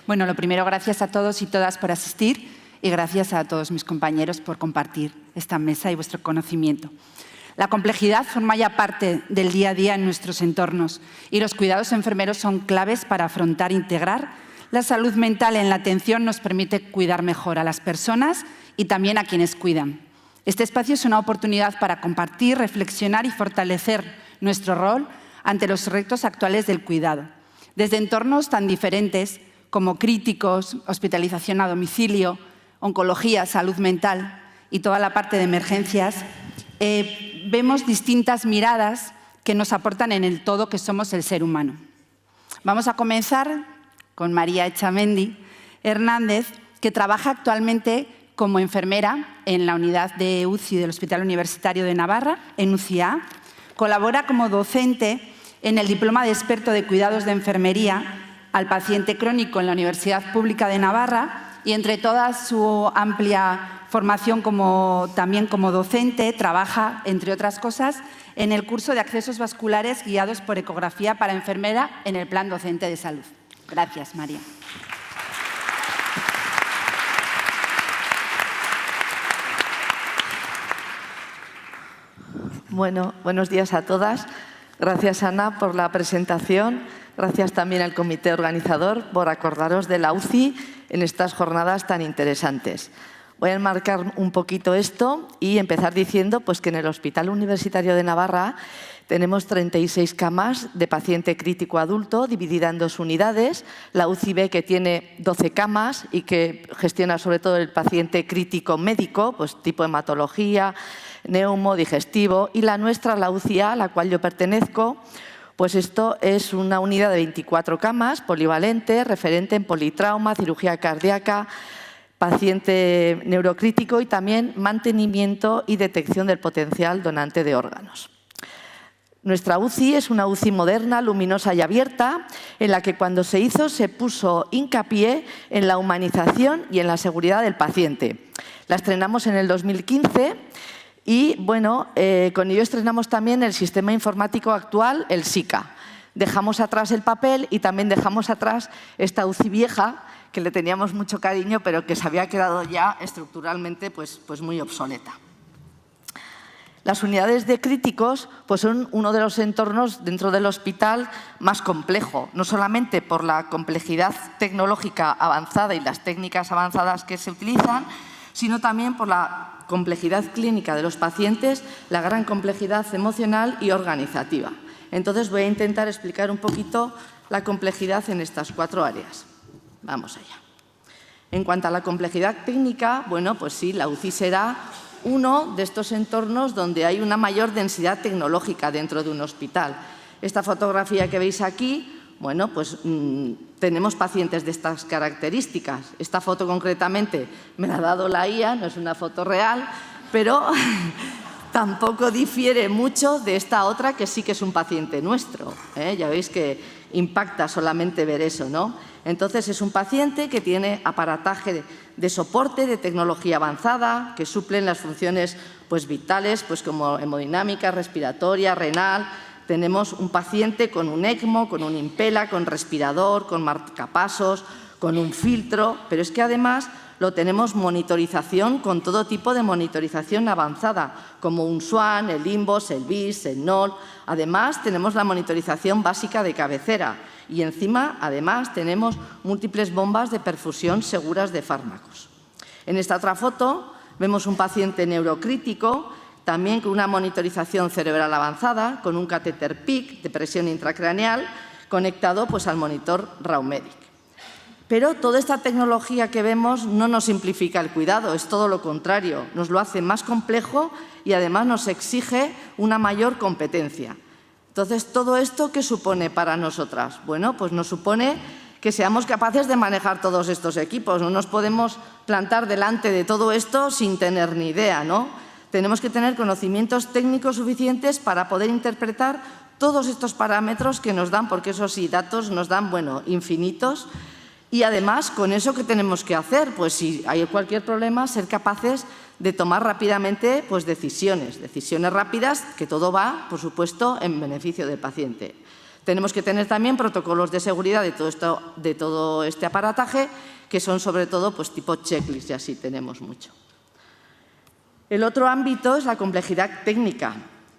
Bueno, lo primero, gracias a todos y todas por asistir y gracias a todos mis compañeros por compartir esta mesa y vuestro conocimiento. La complejidad forma ya parte del día a día en nuestros entornos y los cuidados enfermeros son claves para afrontar e integrar la salud mental en la atención. Nos permite cuidar mejor a las personas y también a quienes cuidan. Este espacio es una oportunidad para compartir, reflexionar y fortalecer nuestro rol ante los retos actuales del cuidado. Desde entornos tan diferentes como críticos, hospitalización a domicilio, oncología, salud mental y toda la parte de emergencias, vemos distintas miradas que nos aportan en el todo que somos el ser humano. Vamos a comenzar con María Echamendi Hernández, que trabaja actualmente como enfermera en la unidad de UCI del Hospital Universitario de Navarra, en UCI-A. Colabora como docente en el Diploma de Experto de Cuidados de Enfermería al Paciente Crónico en la Universidad Pública de Navarra y entre toda su amplia formación también como docente, trabaja, entre otras cosas, en el curso de accesos vasculares guiados por ecografía para enfermera en el Plan Docente de Salud. Gracias, María. Bueno, buenos días a todas. Gracias, Ana, por la presentación. Gracias también al comité organizador por acordaros de la UCI en estas jornadas tan interesantes. Voy a enmarcar un poquito esto y empezar diciendo que en el Hospital Universitario de Navarra tenemos 36 camas de paciente crítico adulto dividida en 2 unidades. La UCI B, que tiene 12 camas y que gestiona sobre todo el paciente crítico médico, tipo hematología, neumo, digestivo, y la nuestra, la UCI A, a la cual yo pertenezco, esto es una unidad de 24 camas, polivalente, referente en politrauma, cirugía cardíaca, paciente neurocrítico y también mantenimiento y detección del potencial donante de órganos. Nuestra UCI es una UCI moderna, luminosa y abierta, en la que cuando se hizo se puso hincapié en la humanización y en la seguridad del paciente. La estrenamos en el 2015 y, con ello estrenamos también el sistema informático actual, el SICA. Dejamos atrás el papel y también dejamos atrás esta UCI vieja, que le teníamos mucho cariño, pero que se había quedado ya estructuralmente muy obsoleta. Las unidades de críticos son uno de los entornos dentro del hospital más complejo, no solamente por la complejidad tecnológica avanzada y las técnicas avanzadas que se utilizan, sino también por la complejidad clínica de los pacientes, la gran complejidad emocional y organizativa. Entonces voy a intentar explicar un poquito la complejidad en estas 4 áreas. Vamos allá. En cuanto a la complejidad técnica, sí, la UCI será uno de estos entornos donde hay una mayor densidad tecnológica dentro de un hospital. Esta fotografía que veis aquí, tenemos pacientes de estas características. Esta foto concretamente me la ha dado la IA, no es una foto real, pero tampoco difiere mucho de esta otra que sí que es un paciente nuestro. Ya veis que impacta solamente ver eso, ¿no? Entonces es un paciente que tiene aparataje de soporte de tecnología avanzada que suplen las funciones vitales como hemodinámica, respiratoria, renal. Tenemos un paciente con un ECMO, con un Impela, con respirador, con marcapasos, con un filtro, pero es que además lo tenemos monitorización con todo tipo de monitorización avanzada, como un SWAN, el Limbos, el BIS, el NOL. Además, tenemos la monitorización básica de cabecera y encima, además, tenemos múltiples bombas de perfusión seguras de fármacos. En esta otra foto vemos un paciente neurocrítico, también con una monitorización cerebral avanzada, con un catéter PIC de presión intracraneal conectado al monitor Raumedic. Pero toda esta tecnología que vemos no nos simplifica el cuidado, es todo lo contrario, nos lo hace más complejo y además nos exige una mayor competencia. Entonces, ¿todo esto qué supone para nosotras? Nos supone que seamos capaces de manejar todos estos equipos. No nos podemos plantar delante de todo esto sin tener ni idea, ¿no? Tenemos que tener conocimientos técnicos suficientes para poder interpretar todos estos parámetros que nos dan, porque eso sí, datos nos dan, infinitos. Y además, con eso, ¿qué tenemos que hacer? Si hay cualquier problema, ser capaces de tomar rápidamente decisiones rápidas, que todo va, por supuesto, en beneficio del paciente. Tenemos que tener también protocolos de seguridad de todo este aparataje, que son sobre todo pues, tipo checklist, y así tenemos mucho. El otro ámbito es la complejidad técnica.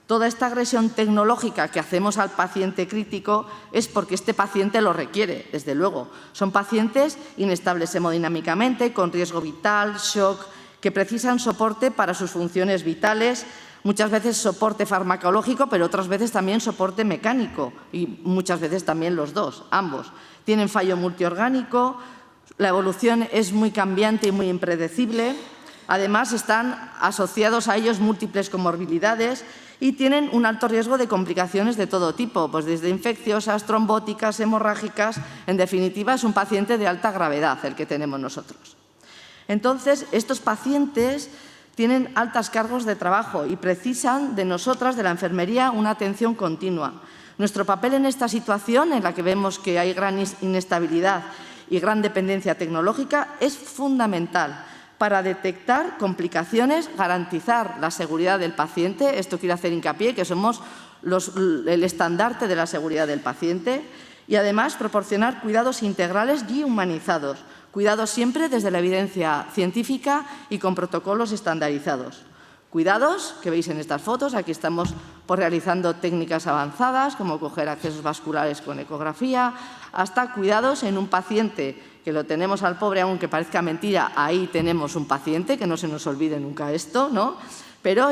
Toda esta agresión tecnológica que hacemos al paciente crítico es porque este paciente lo requiere, desde luego. Son pacientes inestables hemodinámicamente, con riesgo vital, shock, que precisan soporte para sus funciones vitales, muchas veces soporte farmacológico, pero otras veces también soporte mecánico y muchas veces también los dos, ambos. Tienen fallo multiorgánico, la evolución es muy cambiante y muy impredecible. Además, están asociados a ellos múltiples comorbilidades y tienen un alto riesgo de complicaciones de todo tipo, pues desde infecciosas, trombóticas, hemorrágicas. En definitiva, es un paciente de alta gravedad el que tenemos nosotros. Entonces, estos pacientes tienen altos cargos de trabajo y precisan de nosotras, de la enfermería, una atención continua. Nuestro papel en esta situación, en la que vemos que hay gran inestabilidad y gran dependencia tecnológica, es fundamental para detectar complicaciones, garantizar la seguridad del paciente. Esto quiero hacer hincapié, que somos el estandarte de la seguridad del paciente, y además proporcionar cuidados integrales y humanizados, cuidados siempre desde la evidencia científica y con protocolos estandarizados. Cuidados que veis en estas fotos, aquí estamos realizando técnicas avanzadas como coger accesos vasculares con ecografía, hasta cuidados en un paciente que lo tenemos al pobre, aunque parezca mentira, ahí tenemos un paciente, que no se nos olvide nunca esto, ¿no? Pero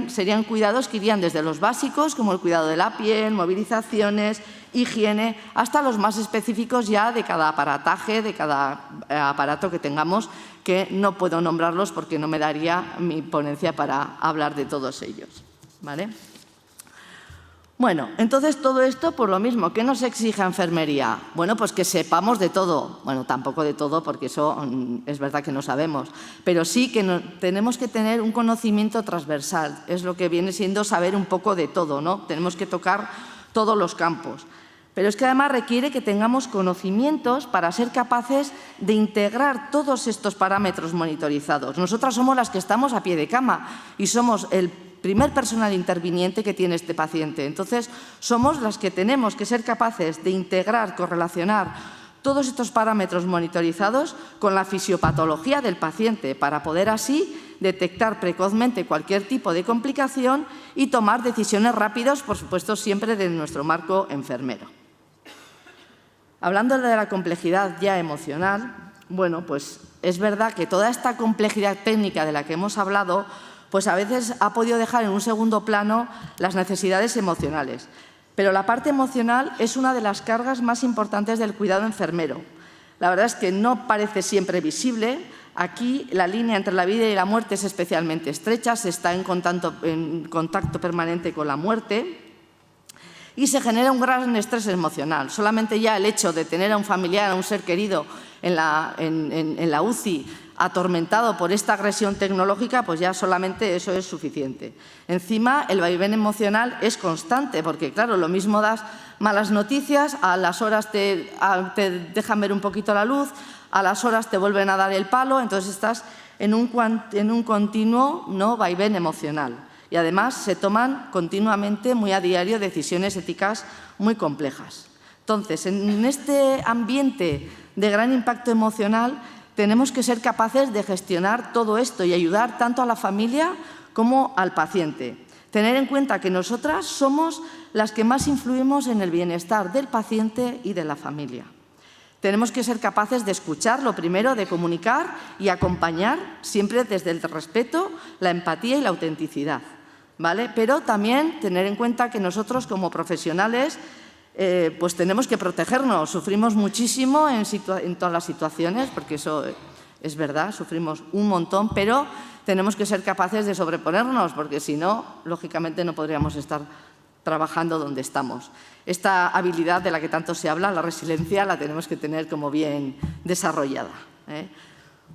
serían cuidados que irían desde los básicos, como el cuidado de la piel, movilizaciones, higiene, hasta los más específicos ya de cada aparataje, de cada aparato que tengamos, que no puedo nombrarlos porque no me daría mi ponencia para hablar de todos ellos, ¿vale? Bueno, entonces todo esto por lo mismo. ¿Qué nos exige enfermería? Bueno, pues que sepamos de todo. Bueno, tampoco de todo porque eso es verdad que no sabemos, pero sí que tenemos que tener un conocimiento transversal. Es lo que viene siendo saber un poco de todo, ¿no? Tenemos que tocar todos los campos. Pero es que además requiere que tengamos conocimientos para ser capaces de integrar todos estos parámetros monitorizados. Nosotras somos las que estamos a pie de cama y somos el primer personal interviniente que tiene este paciente. Entonces, somos las que tenemos que ser capaces de integrar, correlacionar todos estos parámetros monitorizados con la fisiopatología del paciente para poder así detectar precozmente cualquier tipo de complicación y tomar decisiones rápidas, por supuesto, siempre de nuestro marco enfermero. Hablando de la complejidad ya emocional, bueno, pues es verdad que toda esta complejidad técnica de la que hemos hablado, pues a veces ha podido dejar en un segundo plano las necesidades emocionales. Pero la parte emocional es una de las cargas más importantes del cuidado enfermero. La verdad es que no parece siempre visible. Aquí la línea entre la vida y la muerte es especialmente estrecha, se está en contacto permanente con la muerte y se genera un gran estrés emocional. Solamente ya el hecho de tener a un familiar, a un ser querido en la UCI atormentado por esta agresión tecnológica, pues ya solamente eso es suficiente. Encima, el vaivén emocional es constante, porque claro, lo mismo das malas noticias, a las horas te dejan ver un poquito la luz, a las horas te vuelven a dar el palo, entonces estás en un continuo, ¿no?, vaivén emocional. Y además se toman continuamente, muy a diario, decisiones éticas muy complejas. Entonces, en este ambiente de gran impacto emocional, tenemos que ser capaces de gestionar todo esto y ayudar tanto a la familia como al paciente. Tener en cuenta que nosotras somos las que más influimos en el bienestar del paciente y de la familia. Tenemos que ser capaces de escuchar, lo primero, de comunicar y acompañar, siempre desde el respeto, la empatía y la autenticidad, ¿vale? Pero también tener en cuenta que nosotros, como profesionales, pues tenemos que protegernos. Sufrimos muchísimo en todas las situaciones, porque eso es verdad, sufrimos un montón, pero tenemos que ser capaces de sobreponernos, porque si no, lógicamente no podríamos estar trabajando donde estamos. Esta habilidad de la que tanto se habla, la resiliencia, la tenemos que tener como bien desarrollada, ¿eh?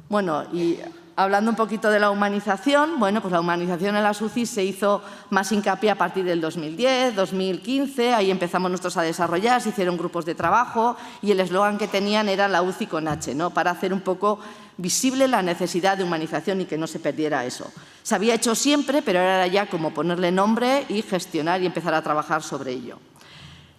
Bueno, y hablando un poquito de la humanización, bueno, pues la humanización en las UCI se hizo más hincapié a partir del 2010, 2015, ahí empezamos nosotros a desarrollar, se hicieron grupos de trabajo y el eslogan que tenían era la UCI con H, ¿no?, para hacer un poco visible la necesidad de humanización y que no se perdiera eso. Se había hecho siempre, pero era ya como ponerle nombre y gestionar y empezar a trabajar sobre ello.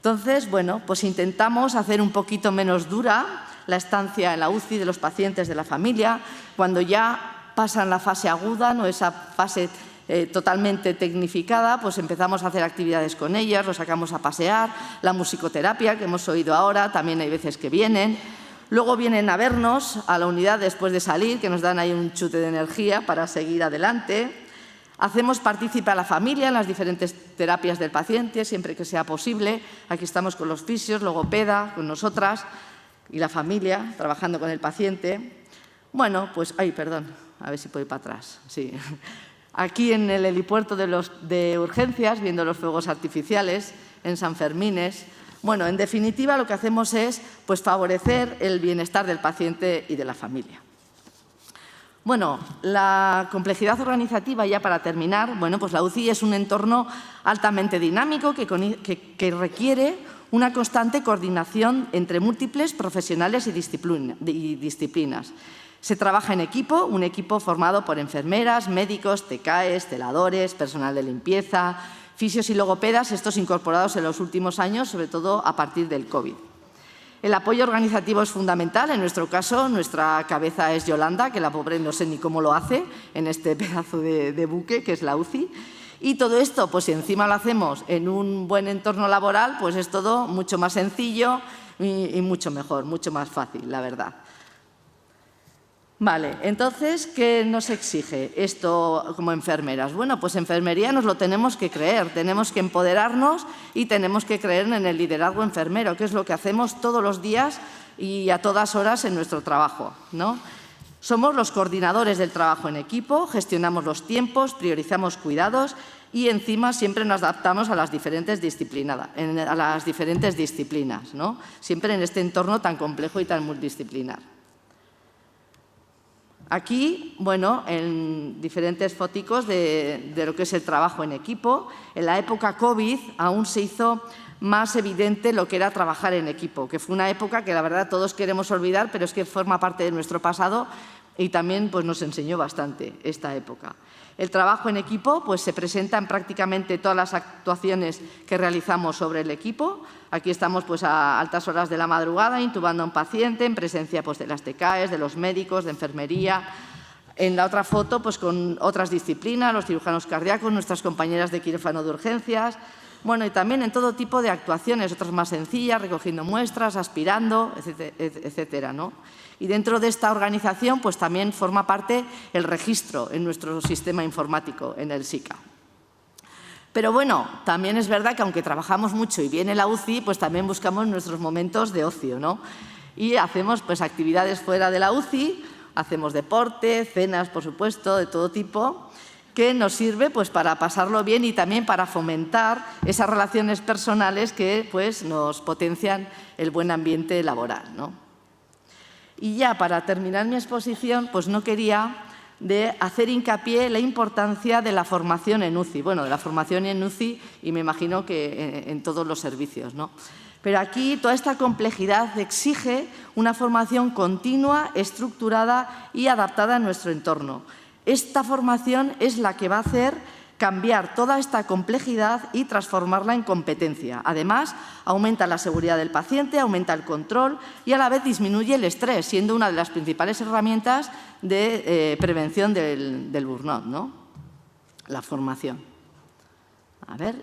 Entonces, bueno, pues intentamos hacer un poquito menos dura la estancia en la UCI de los pacientes de la familia, cuando ya pasan la fase aguda, no esa fase totalmente tecnificada, pues empezamos a hacer actividades con ellas, los sacamos a pasear, la musicoterapia que hemos oído ahora, también hay veces que vienen. Luego vienen a vernos a la unidad después de salir, que nos dan ahí un chute de energía para seguir adelante. Hacemos partícipe a la familia en las diferentes terapias del paciente, siempre que sea posible. Aquí estamos con los fisios, logopeda, con nosotras y la familia, trabajando con el paciente. Bueno, pues, perdón, a ver si puedo ir para atrás. Sí. Aquí en el helipuerto de urgencias, viendo los fuegos artificiales en San Fermines. Bueno, en definitiva, lo que hacemos es pues, favorecer el bienestar del paciente y de la familia. Bueno, la complejidad organizativa, ya para terminar, bueno, pues la UCI es un entorno altamente dinámico que requiere una constante coordinación entre múltiples profesionales y disciplinas. Se trabaja en equipo, un equipo formado por enfermeras, médicos, TCAEs, celadores, personal de limpieza, fisios y logopedas, estos incorporados en los últimos años, sobre todo a partir del COVID. El apoyo organizativo es fundamental. En nuestro caso, nuestra cabeza es Yolanda, que la pobre no sé ni cómo lo hace en este pedazo de buque que es la UCI. Y todo esto, pues si encima lo hacemos en un buen entorno laboral, pues es todo mucho más sencillo y mucho mejor, mucho más fácil, la verdad. Vale, entonces, ¿qué nos exige esto como enfermeras? Bueno, pues enfermería nos lo tenemos que creer, tenemos que empoderarnos y tenemos que creer en el liderazgo enfermero, que es lo que hacemos todos los días y a todas horas en nuestro trabajo, ¿no? Somos los coordinadores del trabajo en equipo, gestionamos los tiempos, priorizamos cuidados y encima siempre nos adaptamos a las diferentes disciplinas, ¿no? Siempre en este entorno tan complejo y tan multidisciplinar. Aquí, bueno, en diferentes foticos de lo que es el trabajo en equipo. En la época COVID aún se hizo más evidente lo que era trabajar en equipo, que fue una época que la verdad todos queremos olvidar, pero es que forma parte de nuestro pasado y también pues, nos enseñó bastante esta época. El trabajo en equipo pues, se presenta en prácticamente todas las actuaciones que realizamos sobre el equipo. Aquí estamos pues, a altas horas de la madrugada intubando a un paciente en presencia pues, de las TCAEs, de los médicos, de enfermería. En la otra foto pues, con otras disciplinas, los cirujanos cardíacos, nuestras compañeras de quirófano de urgencias. Bueno, y también en todo tipo de actuaciones, otras más sencillas, recogiendo muestras, aspirando, etcétera, ¿no? Y dentro de esta organización pues, también forma parte el registro en nuestro sistema informático, en el SICA. Pero bueno, también es verdad que aunque trabajamos mucho y viene la UCI, pues también buscamos nuestros momentos de ocio, ¿no? Y hacemos pues, actividades fuera de la UCI, hacemos deporte, cenas, por supuesto, de todo tipo, que nos sirve pues, para pasarlo bien y también para fomentar esas relaciones personales que pues, nos potencian el buen ambiente laboral, ¿no? Y ya para terminar mi exposición, pues no quería de hacer hincapié en la importancia de la formación en UCI. Bueno, de la formación en UCI y me imagino que en todos los servicios, ¿no? Pero aquí toda esta complejidad exige una formación continua, estructurada y adaptada a nuestro entorno. Esta formación es la que va a hacer cambiar toda esta complejidad y transformarla en competencia. Además, aumenta la seguridad del paciente, aumenta el control y a la vez disminuye el estrés, siendo una de las principales herramientas de prevención del burnout, ¿no? La formación. A ver,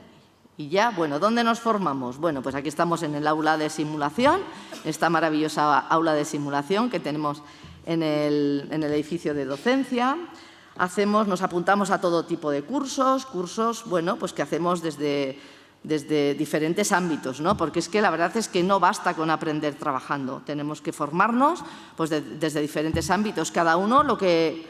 y ya, bueno, ¿dónde nos formamos? Bueno, pues aquí estamos en el aula de simulación, esta maravillosa aula de simulación que tenemos en el edificio de docencia. Nos apuntamos a todo tipo de cursos, bueno, pues que hacemos desde diferentes ámbitos, ¿no? Porque es que la verdad es que no basta con aprender trabajando, tenemos que formarnos pues desde diferentes ámbitos, cada uno lo que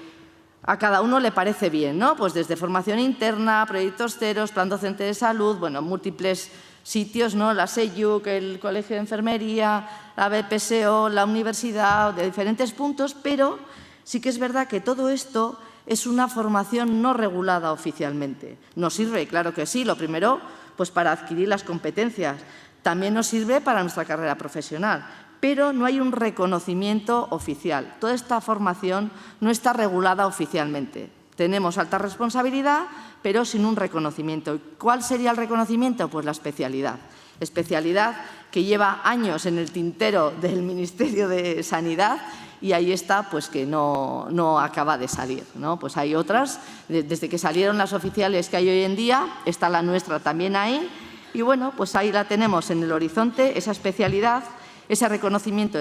a cada uno le parece bien, ¿no? Pues desde formación interna, proyectos ceros, plan docente de salud, bueno, múltiples sitios, ¿no? La SEIUC, el Colegio de Enfermería, la BPSO, la universidad, de diferentes puntos, pero sí que es verdad que todo esto es una formación no regulada oficialmente. Nos sirve, claro que sí, lo primero, pues para adquirir las competencias. También nos sirve para nuestra carrera profesional, pero no hay un reconocimiento oficial. Toda esta formación no está regulada oficialmente. Tenemos alta responsabilidad, pero sin un reconocimiento. ¿Cuál sería el reconocimiento? Pues la especialidad. especialidad que lleva años en el tintero del Ministerio de Sanidad y ahí está, pues que no acaba de salir, ¿no? Pues hay otras, desde que salieron las oficiales que hay hoy en día, está la nuestra también ahí, y bueno, pues ahí la tenemos en el horizonte, esa especialidad, ese reconocimiento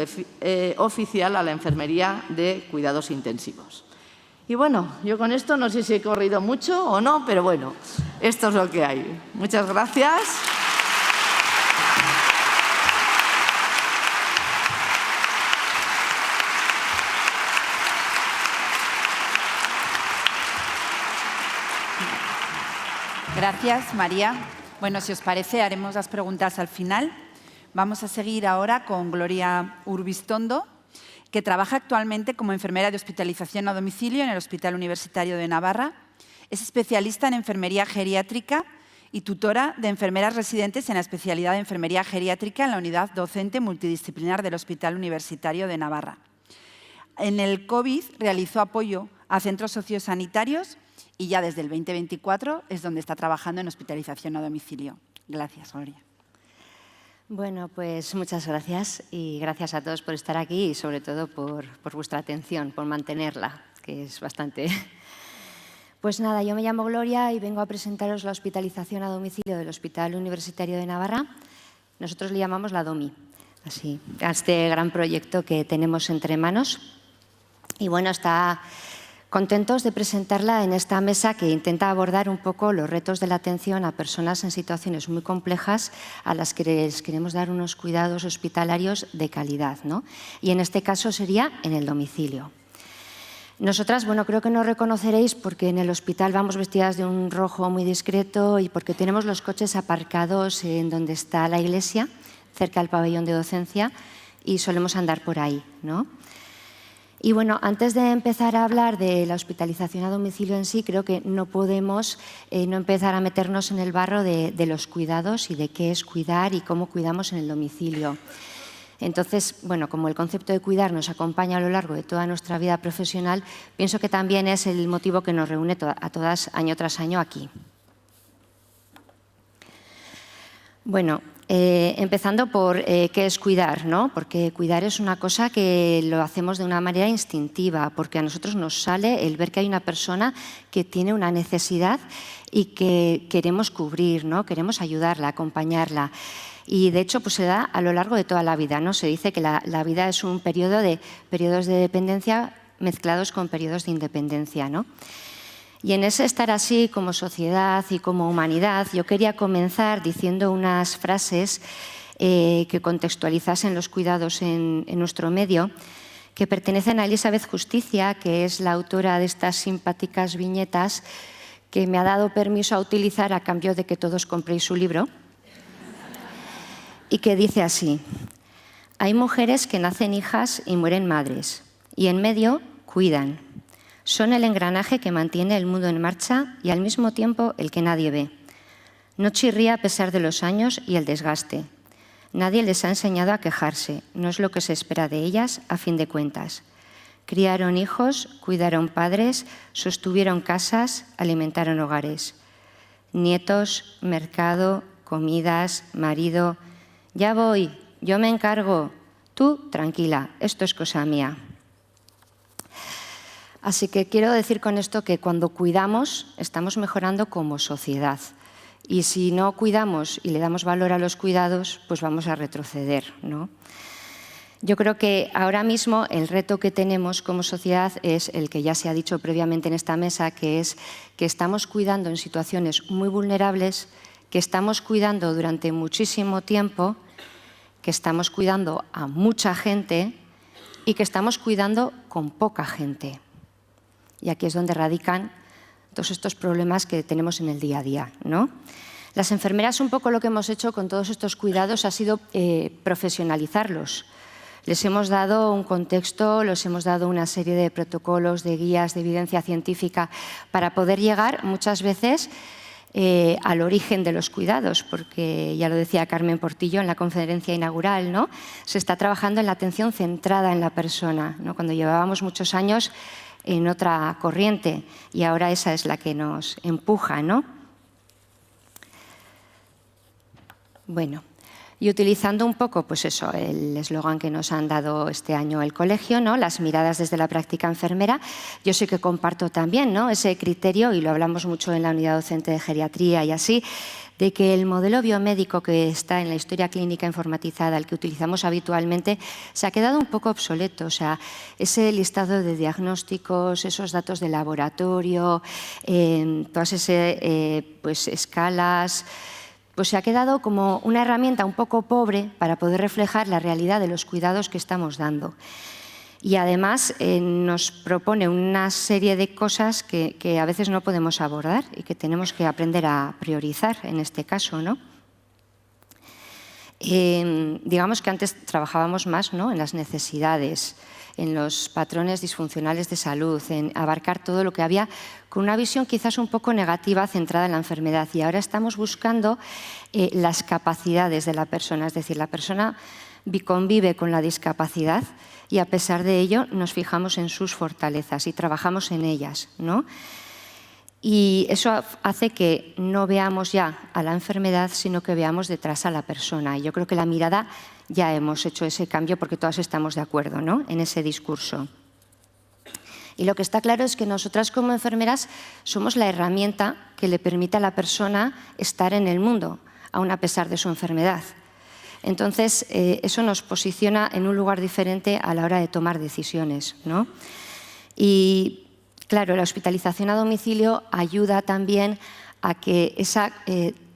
oficial a la enfermería de cuidados intensivos. Y bueno, yo con esto no sé si he corrido mucho o no, pero bueno, esto es lo que hay. Muchas gracias. Gracias, María. Bueno, si os parece, haremos las preguntas al final. Vamos a seguir ahora con Gloria Urbistondo, que trabaja actualmente como enfermera de hospitalización a domicilio en el Hospital Universitario de Navarra. Es especialista en enfermería geriátrica y tutora de enfermeras residentes en la especialidad de enfermería geriátrica en la unidad docente multidisciplinar del Hospital Universitario de Navarra. En el COVID realizó apoyo a centros sociosanitarios y ya desde el 2024 es donde está trabajando en hospitalización a domicilio. Gracias, Gloria. Bueno, pues muchas gracias y gracias a todos por estar aquí y sobre todo por vuestra atención, por mantenerla, que es bastante. Pues nada, yo me llamo Gloria y vengo a presentaros la hospitalización a domicilio del Hospital Universitario de Navarra. Nosotros le llamamos la DOMI, así, a este gran proyecto que tenemos entre manos. Y bueno, está contentos de presentarla en esta mesa que intenta abordar un poco los retos de la atención a personas en situaciones muy complejas a las que les queremos dar unos cuidados hospitalarios de calidad, ¿no? Y en este caso sería en el domicilio. Nosotras, bueno, creo que nos reconoceréis porque en el hospital vamos vestidas de un rojo muy discreto y porque tenemos los coches aparcados en donde está la iglesia, cerca del pabellón de docencia, y solemos andar por ahí, ¿no? Y bueno, antes de empezar a hablar de la hospitalización a domicilio en sí, creo que no podemos no empezar a meternos en el barro de los cuidados y de qué es cuidar y cómo cuidamos en el domicilio. Entonces, bueno, como el concepto de cuidar nos acompaña a lo largo de toda nuestra vida profesional, pienso que también es el motivo que nos reúne a todas año tras año aquí. Bueno, empezando por qué es cuidar, ¿no? Porque cuidar es una cosa que lo hacemos de una manera instintiva, porque a nosotros nos sale el ver que hay una persona que tiene una necesidad y que queremos cubrir, ¿no? Queremos ayudarla, acompañarla. Y de hecho pues se da a lo largo de toda la vida, ¿no? Se dice que la vida es un periodos de dependencia mezclados con periodos de independencia, ¿no? Y en ese estar así como sociedad y como humanidad, yo quería comenzar diciendo unas frases que contextualizasen los cuidados en nuestro medio, que pertenecen a Elizabeth Justicia, que es la autora de estas simpáticas viñetas que me ha dado permiso a utilizar a cambio de que todos compréis su libro, y que dice así: hay mujeres que nacen hijas y mueren madres, y en medio cuidan. Son el engranaje que mantiene el mundo en marcha y al mismo tiempo el que nadie ve. No chirría a pesar de los años y el desgaste. Nadie les ha enseñado a quejarse, no es lo que se espera de ellas a fin de cuentas. Criaron hijos, cuidaron padres, sostuvieron casas, alimentaron hogares. Nietos, mercado, comidas, marido. Ya voy, yo me encargo. Tú, tranquila, esto es cosa mía. Así que quiero decir con esto que cuando cuidamos estamos mejorando como sociedad y si no cuidamos y le damos valor a los cuidados, pues vamos a retroceder, ¿no? Yo creo que ahora mismo el reto que tenemos como sociedad es el que ya se ha dicho previamente en esta mesa, que es que estamos cuidando en situaciones muy vulnerables, que estamos cuidando durante muchísimo tiempo, que estamos cuidando a mucha gente y que estamos cuidando con poca gente. Y aquí es donde radican todos estos problemas que tenemos en el día a día, ¿no? Las enfermeras, un poco lo que hemos hecho con todos estos cuidados ha sido profesionalizarlos. Les hemos dado un contexto, les hemos dado una serie de protocolos, de guías, de evidencia científica para poder llegar muchas veces al origen de los cuidados, porque ya lo decía Carmen Portillo en la conferencia inaugural, ¿no? Se está trabajando en la atención centrada en la persona, ¿no? Cuando llevábamos muchos años en otra corriente y ahora esa es la que nos empuja, ¿no? Bueno, Y utilizando un poco, pues eso, el eslogan que nos han dado este año el colegio, ¿no? Las miradas desde la práctica enfermera, yo sí que comparto también, ¿no? Ese criterio, y lo hablamos mucho en la unidad docente de geriatría y así, de que el modelo biomédico que está en la historia clínica informatizada, el que utilizamos habitualmente, se ha quedado un poco obsoleto. O sea, ese listado de diagnósticos, esos datos de laboratorio, todas esas pues, escalas, pues se ha quedado como una herramienta un poco pobre para poder reflejar la realidad de los cuidados que estamos dando. Y además nos propone una serie de cosas que a veces no podemos abordar y que tenemos que aprender a priorizar en este caso, ¿no? Digamos que antes trabajábamos más, ¿no?, en las necesidades, en los patrones disfuncionales de salud, en abarcar todo lo que había con una visión quizás un poco negativa centrada en la enfermedad. Y ahora estamos buscando las capacidades de la persona, es decir, la persona convive con la discapacidad y a pesar de ello nos fijamos en sus fortalezas y trabajamos en ellas, ¿no? Y eso hace que no veamos ya a la enfermedad, sino que veamos detrás a la persona. Y yo creo que la mirada ya hemos hecho ese cambio porque todas estamos de acuerdo, ¿no?, en ese discurso. Y lo que está claro es que nosotras como enfermeras somos la herramienta que le permite a la persona estar en el mundo, aun a pesar de su enfermedad. Entonces, eso nos posiciona en un lugar diferente a la hora de tomar decisiones, ¿no? Y, claro, la hospitalización a domicilio ayuda también a que esa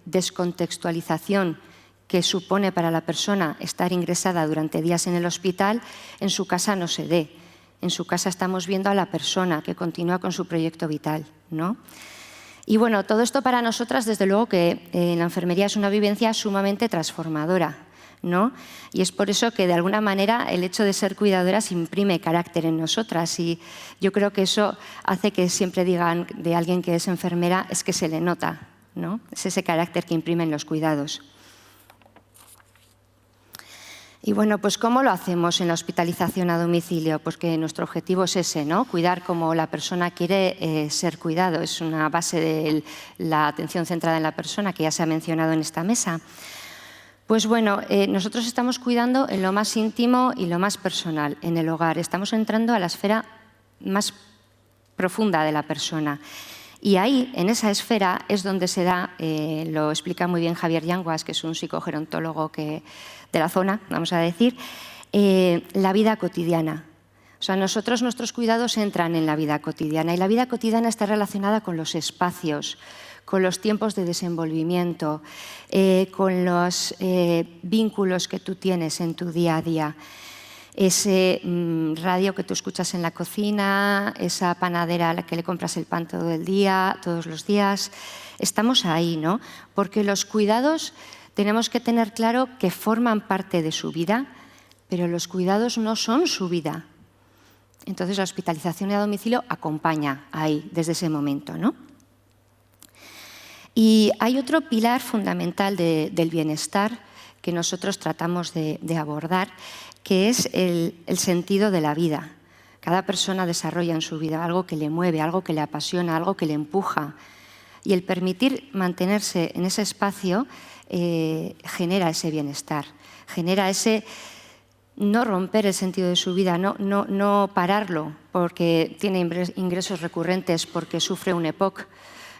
descontextualización que supone para la persona estar ingresada durante días en el hospital, en su casa no se dé. En su casa estamos viendo a la persona que continúa con su proyecto vital, ¿no? Y bueno, todo esto para nosotras, desde luego que en la enfermería es una vivencia sumamente transformadora, ¿no? Y es por eso que de alguna manera el hecho de ser cuidadoras imprime carácter en nosotras y yo creo que eso hace que siempre digan de alguien que es enfermera es que se le nota, ¿no? Es ese carácter que imprimen los cuidados. Y bueno, pues ¿cómo lo hacemos en la hospitalización a domicilio? Pues que nuestro objetivo es ese, ¿no? Cuidar como la persona quiere ser cuidado. Es una base de la atención centrada en la persona que ya se ha mencionado en esta mesa. Pues bueno, nosotros estamos cuidando en lo más íntimo y lo más personal, en el hogar. Estamos entrando a la esfera más profunda de la persona. Y ahí, en esa esfera, es donde se da, lo explica muy bien Javier Yanguas, que es un psicogerontólogo de la zona, vamos a decir, la vida cotidiana. O sea, nuestros cuidados entran en la vida cotidiana y la vida cotidiana está relacionada con los espacios, con los tiempos de desenvolvimiento, con los vínculos que tú tienes en tu día a día. Ese radio que tú escuchas en la cocina, esa panadera a la que le compras el pan todo el día, todos los días. Estamos ahí, ¿no? Porque los cuidados tenemos que tener claro que forman parte de su vida, pero los cuidados no son su vida. Entonces la hospitalización a domicilio acompaña ahí, desde ese momento, ¿no? Y hay otro pilar fundamental del bienestar que nosotros tratamos de abordar, que es el sentido de la vida. Cada persona desarrolla en su vida algo que le mueve, algo que le apasiona, algo que le empuja. Y el permitir mantenerse en ese espacio genera ese bienestar, genera ese no romper el sentido de su vida, no pararlo porque tiene ingresos recurrentes, porque sufre un EPOC.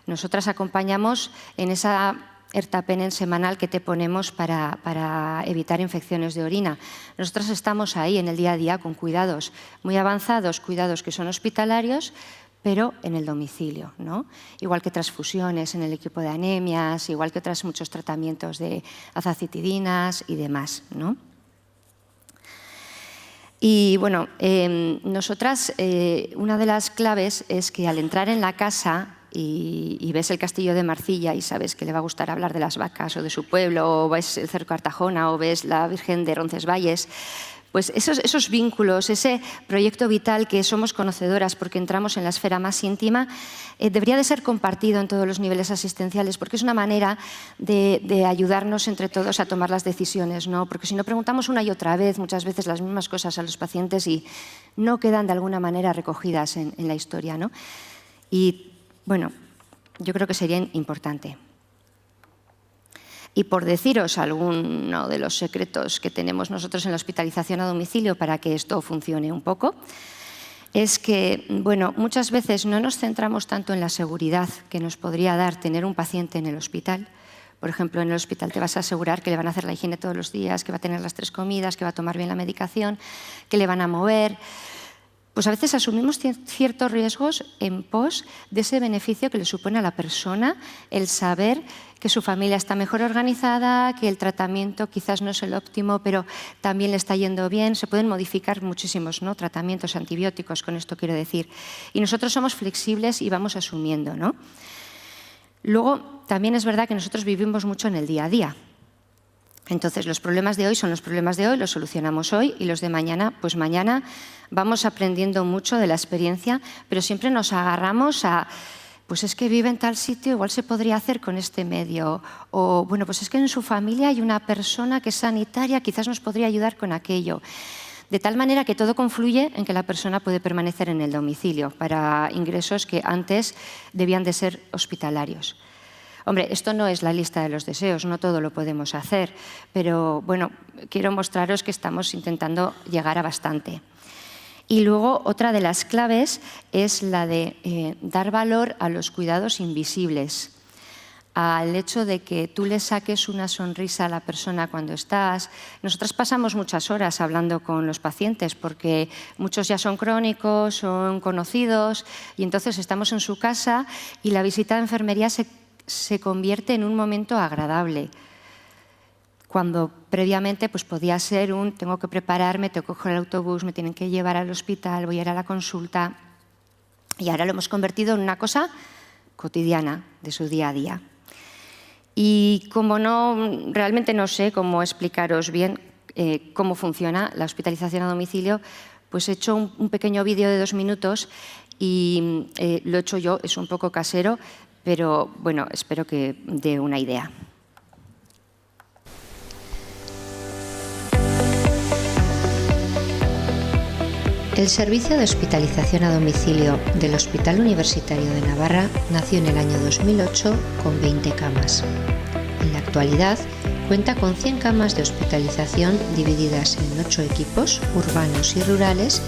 Nosotras acompañamos en esa ertapenem semanal que te ponemos para evitar infecciones de orina. Nosotras estamos ahí en el día a día con cuidados muy avanzados, cuidados que son hospitalarios, pero en el domicilio, ¿no? Igual que transfusiones en el equipo de anemias, igual que otros muchos tratamientos de azacitidinas y demás, ¿no? Y bueno, nosotras, una de las claves es que al entrar en la casa y ves el castillo de Marcilla y sabes que le va a gustar hablar de las vacas o de su pueblo, o ves el cerro Cartagona o ves la Virgen de Roncesvalles, pues esos vínculos, ese proyecto vital que somos conocedoras porque entramos en la esfera más íntima, debería de ser compartido en todos los niveles asistenciales porque es una manera de ayudarnos entre todos a tomar las decisiones, ¿no? Porque si no preguntamos una y otra vez, muchas veces las mismas cosas a los pacientes y no quedan de alguna manera recogidas en la historia, ¿no? Y bueno, yo creo que sería importante. Y por deciros alguno de los secretos que tenemos nosotros en la hospitalización a domicilio para que esto funcione un poco, es que, bueno, muchas veces no nos centramos tanto en la seguridad que nos podría dar tener un paciente en el hospital. Por ejemplo, en el hospital te vas a asegurar que le van a hacer la higiene todos los días, que va a tener las 3 comidas, que va a tomar bien la medicación, que le van a mover. Pues a veces asumimos ciertos riesgos en pos de ese beneficio que le supone a la persona el saber que su familia está mejor organizada, que el tratamiento quizás no es el óptimo, pero también le está yendo bien. Se pueden modificar muchísimos, ¿no?, tratamientos antibióticos, con esto quiero decir. Y nosotros somos flexibles y vamos asumiendo, ¿no? Luego, también es verdad que nosotros vivimos mucho en el día a día. Entonces, los problemas de hoy son los problemas de hoy, los solucionamos hoy, y los de mañana, pues mañana vamos aprendiendo mucho de la experiencia, pero siempre nos agarramos a, pues es que vive en tal sitio, igual se podría hacer con este medio, o bueno, pues es que en su familia hay una persona que es sanitaria, quizás nos podría ayudar con aquello. De tal manera que todo confluye en que la persona puede permanecer en el domicilio para ingresos que antes debían de ser hospitalarios. Hombre, esto no es la lista de los deseos, no todo lo podemos hacer, pero bueno, quiero mostraros que estamos intentando llegar a bastante. Y luego, otra de las claves es la de dar valor a los cuidados invisibles, al hecho de que tú le saques una sonrisa a la persona cuando estás. Nosotras pasamos muchas horas hablando con los pacientes porque muchos ya son crónicos, son conocidos, y entonces estamos en su casa y la visita de enfermería se convierte en un momento agradable, cuando previamente pues podía ser un tengo que prepararme, tengo que coger el autobús, me tienen que llevar al hospital, voy a ir a la consulta, y ahora lo hemos convertido en una cosa cotidiana de su día a día. Y como realmente no sé cómo explicaros bien cómo funciona la hospitalización a domicilio, pues he hecho un pequeño vídeo de 2 minutos y lo he hecho yo, es un poco casero, pero bueno, espero que dé una idea. El servicio de hospitalización a domicilio del Hospital Universitario de Navarra nació en el año 2008 con 20 camas. En la actualidad cuenta con 100 camas de hospitalización divididas en 8 equipos urbanos y rurales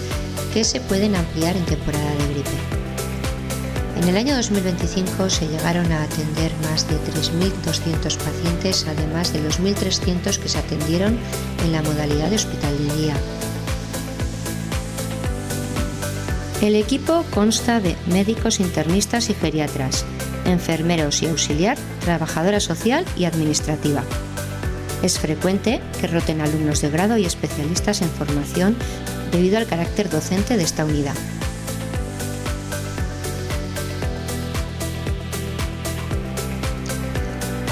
que se pueden ampliar en temporada de gripe. En el año 2025 se llegaron a atender más de 3.200 pacientes, además de los 1.300 que se atendieron en la modalidad de hospital de día. El equipo consta de médicos, internistas y geriatras, enfermeros y auxiliar, trabajadora social y administrativa. Es frecuente que roten alumnos de grado y especialistas en formación debido al carácter docente de esta unidad.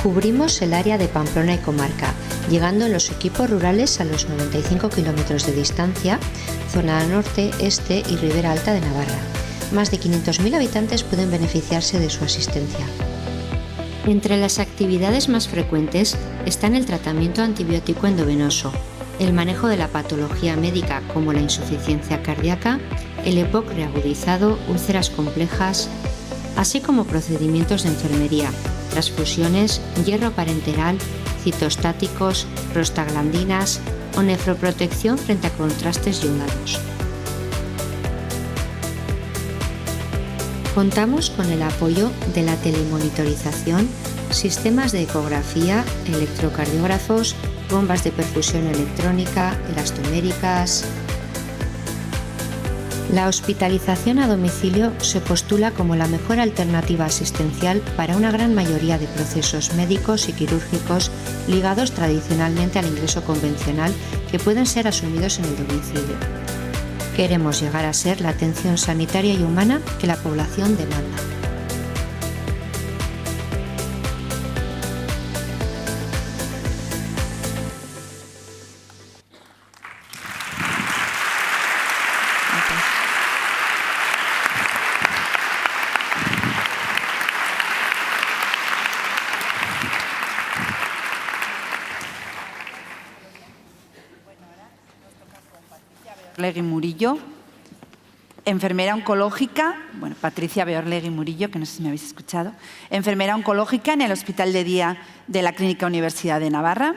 Cubrimos el área de Pamplona y comarca, llegando en los equipos rurales a los 95 kilómetros de distancia, zona norte, este y Ribera Alta de Navarra. Más de 500.000 habitantes pueden beneficiarse de su asistencia. Entre las actividades más frecuentes están el tratamiento antibiótico endovenoso, el manejo de la patología médica como la insuficiencia cardíaca, el EPOC reagudizado, úlceras complejas, así como procedimientos de enfermería, transfusiones, hierro parenteral, citostáticos, prostaglandinas o nefroprotección frente a contrastes iodados. Contamos con el apoyo de la telemonitorización, sistemas de ecografía, electrocardiógrafos, bombas de perfusión electrónica, elastoméricas. La hospitalización a domicilio se postula como la mejor alternativa asistencial para una gran mayoría de procesos médicos y quirúrgicos ligados tradicionalmente al ingreso convencional que pueden ser asumidos en el domicilio. Queremos llegar a ser la atención sanitaria y humana que la población demanda. Legui Murillo. enfermera oncológica, bueno, Patricia Beorlegui Murillo, que no sé si me habéis escuchado, enfermera oncológica en el Hospital de Día de la Clínica Universidad de Navarra.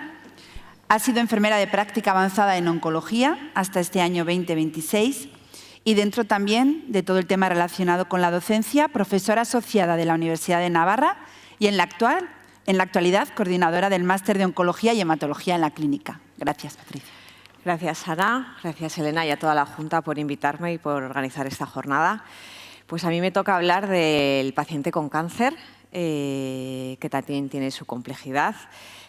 Ha sido enfermera de práctica avanzada en oncología hasta este año 2026 y dentro también de todo el tema relacionado con la docencia, profesora asociada de la Universidad de Navarra y en la actualidad coordinadora del Máster de Oncología y Hematología en la clínica. Gracias, Patricia. Gracias, Ana. Gracias, Elena, y a toda la Junta por invitarme y por organizar esta jornada. Pues a mí me toca hablar del paciente con cáncer, que también tiene su complejidad.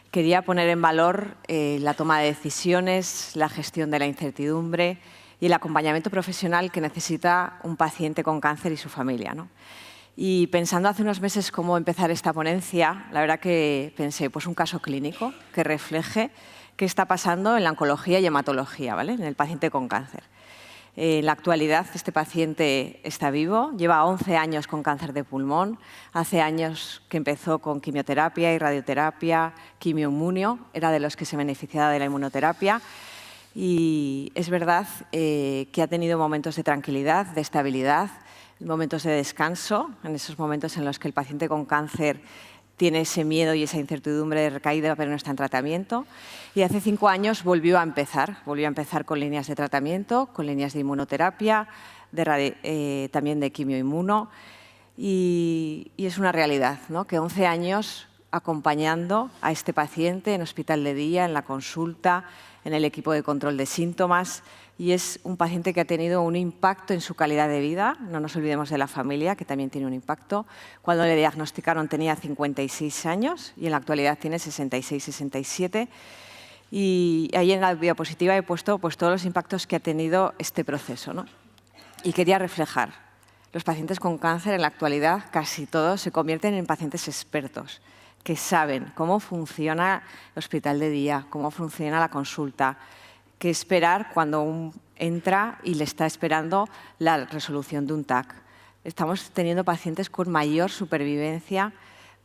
Quería poner en valor la toma de decisiones, la gestión de la incertidumbre y el acompañamiento profesional que necesita un paciente con cáncer y su familia, ¿no? Y pensando hace unos meses cómo empezar esta ponencia, la verdad que pensé, pues un caso clínico que refleje qué está pasando en la oncología y hematología, ¿vale? En el paciente con cáncer. En la actualidad, este paciente está vivo, lleva 11 años con cáncer de pulmón, hace años que empezó con quimioterapia y radioterapia, quimioinmunio, era de los que se beneficiaba de la inmunoterapia. Y es verdad que ha tenido momentos de tranquilidad, de estabilidad, momentos de descanso, en esos momentos en los que el paciente con cáncer tiene ese miedo y esa incertidumbre de recaída, pero no está en tratamiento. Y hace 5 años volvió a empezar con líneas de tratamiento, con líneas de inmunoterapia, también de quimioinmuno. Y es una realidad, ¿no? Que 11 años acompañando a este paciente en hospital de día, en la consulta, en el equipo de control de síntomas, y es un paciente que ha tenido un impacto en su calidad de vida. No nos olvidemos de la familia, que también tiene un impacto. Cuando le diagnosticaron tenía 56 años y en la actualidad tiene 66, 67. Y ahí en la diapositiva he puesto pues, todos los impactos que ha tenido este proceso, ¿no? Y quería reflejar. Los pacientes con cáncer en la actualidad, casi todos, se convierten en pacientes expertos, que saben cómo funciona el hospital de día, cómo funciona la consulta, qué esperar cuando entra y le está esperando la resolución de un TAC. Estamos teniendo pacientes con mayor supervivencia,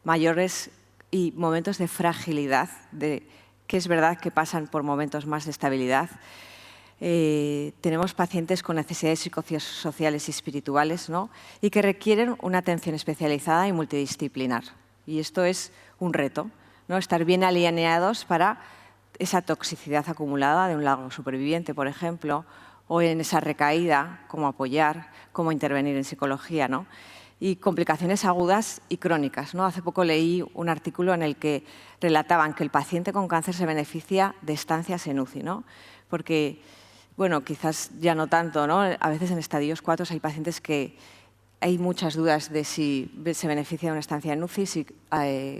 mayores y momentos de fragilidad, que es verdad que pasan por momentos más de estabilidad. Tenemos pacientes con necesidades psicosociales y espirituales, ¿no? Y que requieren una atención especializada y multidisciplinar. Y esto es un reto, ¿no? Estar bien alineados para esa toxicidad acumulada de un largo superviviente, por ejemplo, o en esa recaída, cómo apoyar, cómo intervenir en psicología, ¿no? Y complicaciones agudas y crónicas, ¿no? Hace poco leí un artículo en el que relataban que el paciente con cáncer se beneficia de estancias en UCI, ¿no? Porque, bueno, quizás ya no tanto, ¿no? A veces en estadios 4 hay pacientes que hay muchas dudas de si se beneficia de una estancia en UCI, si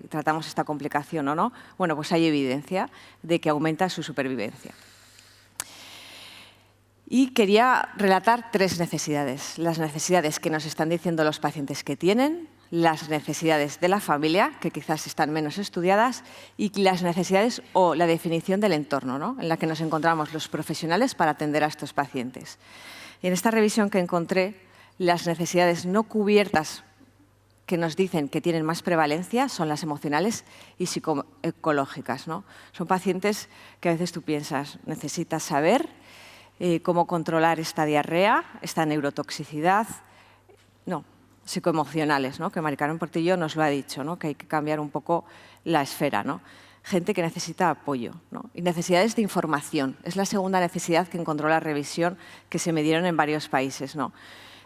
tratamos esta complicación o no. Bueno, pues hay evidencia de que aumenta su supervivencia. Y quería relatar 3 necesidades. Las necesidades que nos están diciendo los pacientes que tienen, las necesidades de la familia, que quizás están menos estudiadas, y las necesidades o la definición del entorno, ¿no? En la que nos encontramos los profesionales para atender a estos pacientes. Y en esta revisión que encontré, las necesidades no cubiertas que nos dicen que tienen más prevalencia son las emocionales y psicoecológicas, ¿no? Son pacientes que a veces tú piensas, necesitas saber cómo controlar esta diarrea, esta neurotoxicidad. No, psicoemocionales, ¿no? Que Mari Carmen Portillo nos lo ha dicho, ¿no? Que hay que cambiar un poco la esfera, ¿no? Gente que necesita apoyo, ¿no? Y necesidades de información. Es la segunda necesidad que encontró la revisión que se midieron en varios países, ¿no?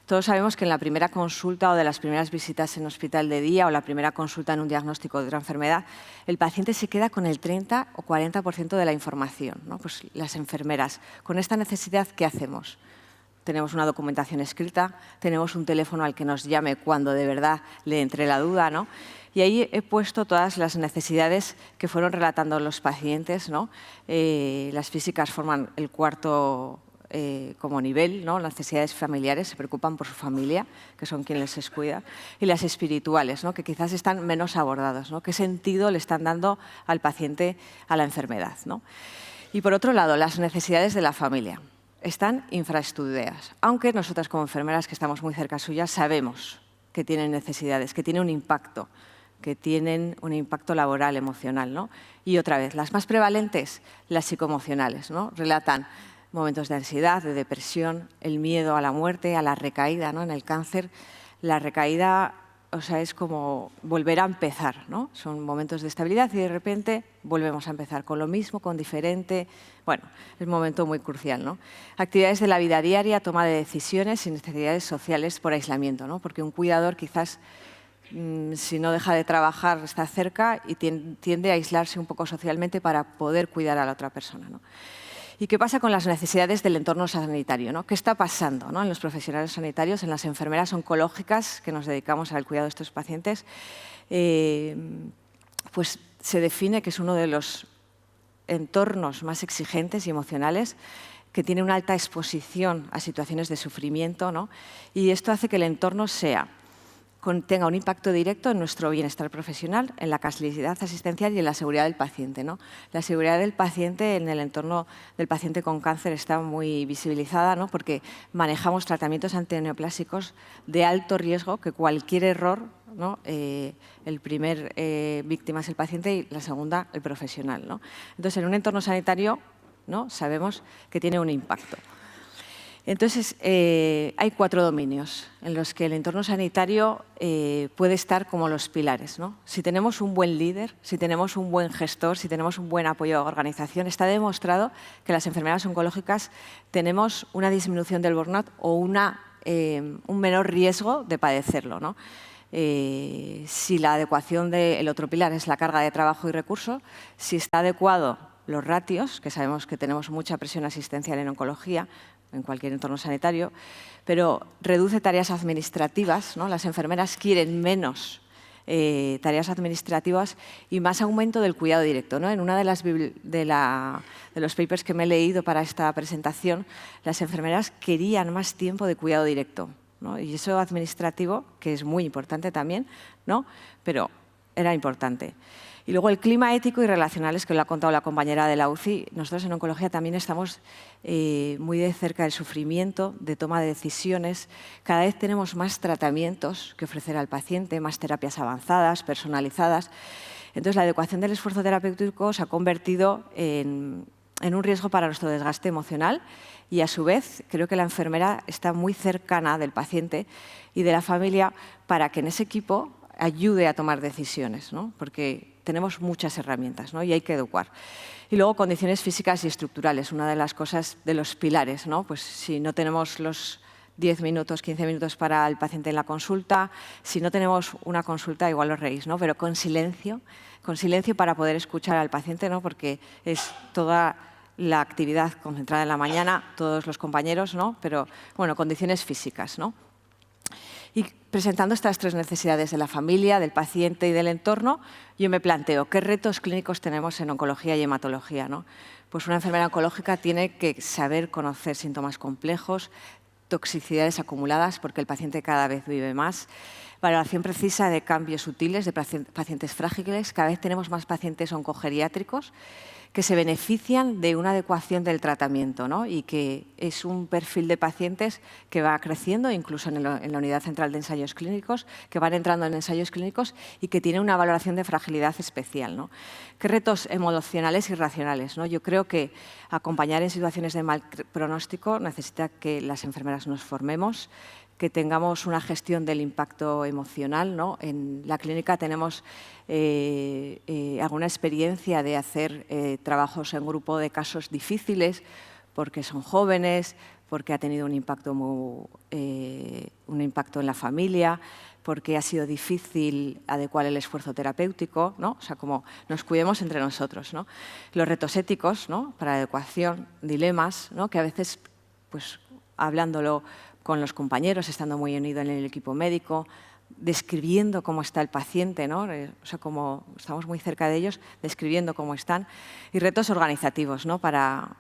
Todos sabemos que en la primera consulta o de las primeras visitas en hospital de día o la primera consulta en un diagnóstico de otra enfermedad, el paciente se queda con el 30 o 40% de la información, ¿no? Pues las enfermeras, con esta necesidad, ¿qué hacemos? Tenemos una documentación escrita, tenemos un teléfono al que nos llame cuando de verdad le entre la duda, ¿no? Y ahí he puesto todas las necesidades que fueron relatando los pacientes, ¿no? Las físicas forman el cuarto como nivel, ¿no? Las necesidades familiares, se preocupan por su familia, que son quienes les cuida, y las espirituales, ¿no? Que quizás están menos abordadas, ¿no? ¿Qué sentido le están dando al paciente a la enfermedad, ¿no? Y por otro lado, las necesidades de la familia están infraestudiadas, aunque nosotras como enfermeras que estamos muy cerca suyas sabemos que tienen necesidades, que tienen un impacto laboral, emocional, ¿no? Y otra vez, las más prevalentes, las psicoemocionales, ¿no? Relatan momentos de ansiedad, de depresión, el miedo a la muerte, a la recaída, ¿no? En el cáncer, la recaída, o sea, es como volver a empezar, ¿no? Son momentos de estabilidad y de repente volvemos a empezar con lo mismo, con diferente. Bueno, es un momento muy crucial, ¿no? Actividades de la vida diaria, toma de decisiones y necesidades sociales por aislamiento, ¿no? Porque un cuidador quizás, si no deja de trabajar, está cerca y tiende a aislarse un poco socialmente para poder cuidar a la otra persona, ¿no? ¿Y qué pasa con las necesidades del entorno sanitario, ¿no? ¿Qué está pasando, ¿no? En los profesionales sanitarios, en las enfermeras oncológicas que nos dedicamos al cuidado de estos pacientes? Pues se define que es uno de los entornos más exigentes y emocionales, que tiene una alta exposición a situaciones de sufrimiento, ¿no? Y esto hace que el entorno tenga un impacto directo en nuestro bienestar profesional, en la calidad asistencial y en la seguridad del paciente, ¿no? La seguridad del paciente en el entorno del paciente con cáncer está muy visibilizada, ¿no? Porque manejamos tratamientos antineoplásicos de alto riesgo, que cualquier error, ¿no? El primer víctima es el paciente y la segunda el profesional, ¿no? Entonces, en un entorno sanitario, ¿no? Sabemos que tiene un impacto. Entonces, hay 4 dominios en los que el entorno sanitario puede estar como los pilares, ¿no? Si tenemos un buen líder, si tenemos un buen gestor, si tenemos un buen apoyo a la organización, está demostrado que las enfermeras oncológicas tenemos una disminución del burnout o un menor riesgo de padecerlo, ¿no? Si la adecuación del otro pilar es la carga de trabajo y recursos, si está adecuado los ratios, que sabemos que tenemos mucha presión asistencial en oncología, en cualquier entorno sanitario, pero reduce tareas administrativas, ¿no? Las enfermeras quieren menos tareas administrativas y más aumento del cuidado directo, ¿no? En una de los papers que me he leído para esta presentación, las enfermeras querían más tiempo de cuidado directo, ¿no? Y eso administrativo, que es muy importante también, ¿no? Pero era importante. Y luego el clima ético y relacionales, que lo ha contado la compañera de la UCI. Nosotros en oncología también estamos muy de cerca del sufrimiento, de toma de decisiones. Cada vez tenemos más tratamientos que ofrecer al paciente, más terapias avanzadas, personalizadas. Entonces, la adecuación del esfuerzo terapéutico se ha convertido en un riesgo para nuestro desgaste emocional y, a su vez, creo que la enfermera está muy cercana del paciente y de la familia para que en ese equipo ayude a tomar decisiones, ¿no? Porque tenemos muchas herramientas, ¿no? Y hay que educar. Y luego condiciones físicas y estructurales, una de las cosas de los pilares, ¿no? Pues si no tenemos los 10 minutos, 15 minutos para el paciente en la consulta, si no tenemos una consulta, igual os reís, ¿no? Pero con silencio para poder escuchar al paciente, ¿no? Porque es toda la actividad concentrada en la mañana, todos los compañeros, ¿no? Pero, bueno, condiciones físicas, ¿no? Y presentando estas 3 necesidades de la familia, del paciente y del entorno, yo me planteo qué retos clínicos tenemos en oncología y hematología, ¿no? Pues una enfermera oncológica tiene que saber conocer síntomas complejos, toxicidades acumuladas, porque el paciente cada vez vive más, valoración precisa de cambios sutiles de pacientes frágiles. Cada vez tenemos más pacientes oncogeriátricos que se benefician de una adecuación del tratamiento, ¿no? Y que es un perfil de pacientes que va creciendo, incluso en la Unidad Central de Ensayos Clínicos, que van entrando en ensayos clínicos y que tiene una valoración de fragilidad especial, ¿no? ¿Qué retos emocionales y racionales, ¿no? Yo creo que acompañar en situaciones de mal pronóstico necesita que las enfermeras nos formemos, que tengamos una gestión del impacto emocional, ¿no? En la clínica tenemos alguna experiencia de hacer trabajos en grupo de casos difíciles porque son jóvenes, porque ha tenido un impacto en la familia, porque ha sido difícil adecuar el esfuerzo terapéutico, ¿no? O sea, como nos cuidemos entre nosotros, ¿no? Los retos éticos, ¿no? Para la adecuación, dilemas, ¿no? Que a veces, pues, hablándolo con los compañeros, estando muy unido en el equipo médico, describiendo cómo está el paciente, ¿no? O sea, como estamos muy cerca de ellos, describiendo cómo están. Y retos organizativos, ¿no? Para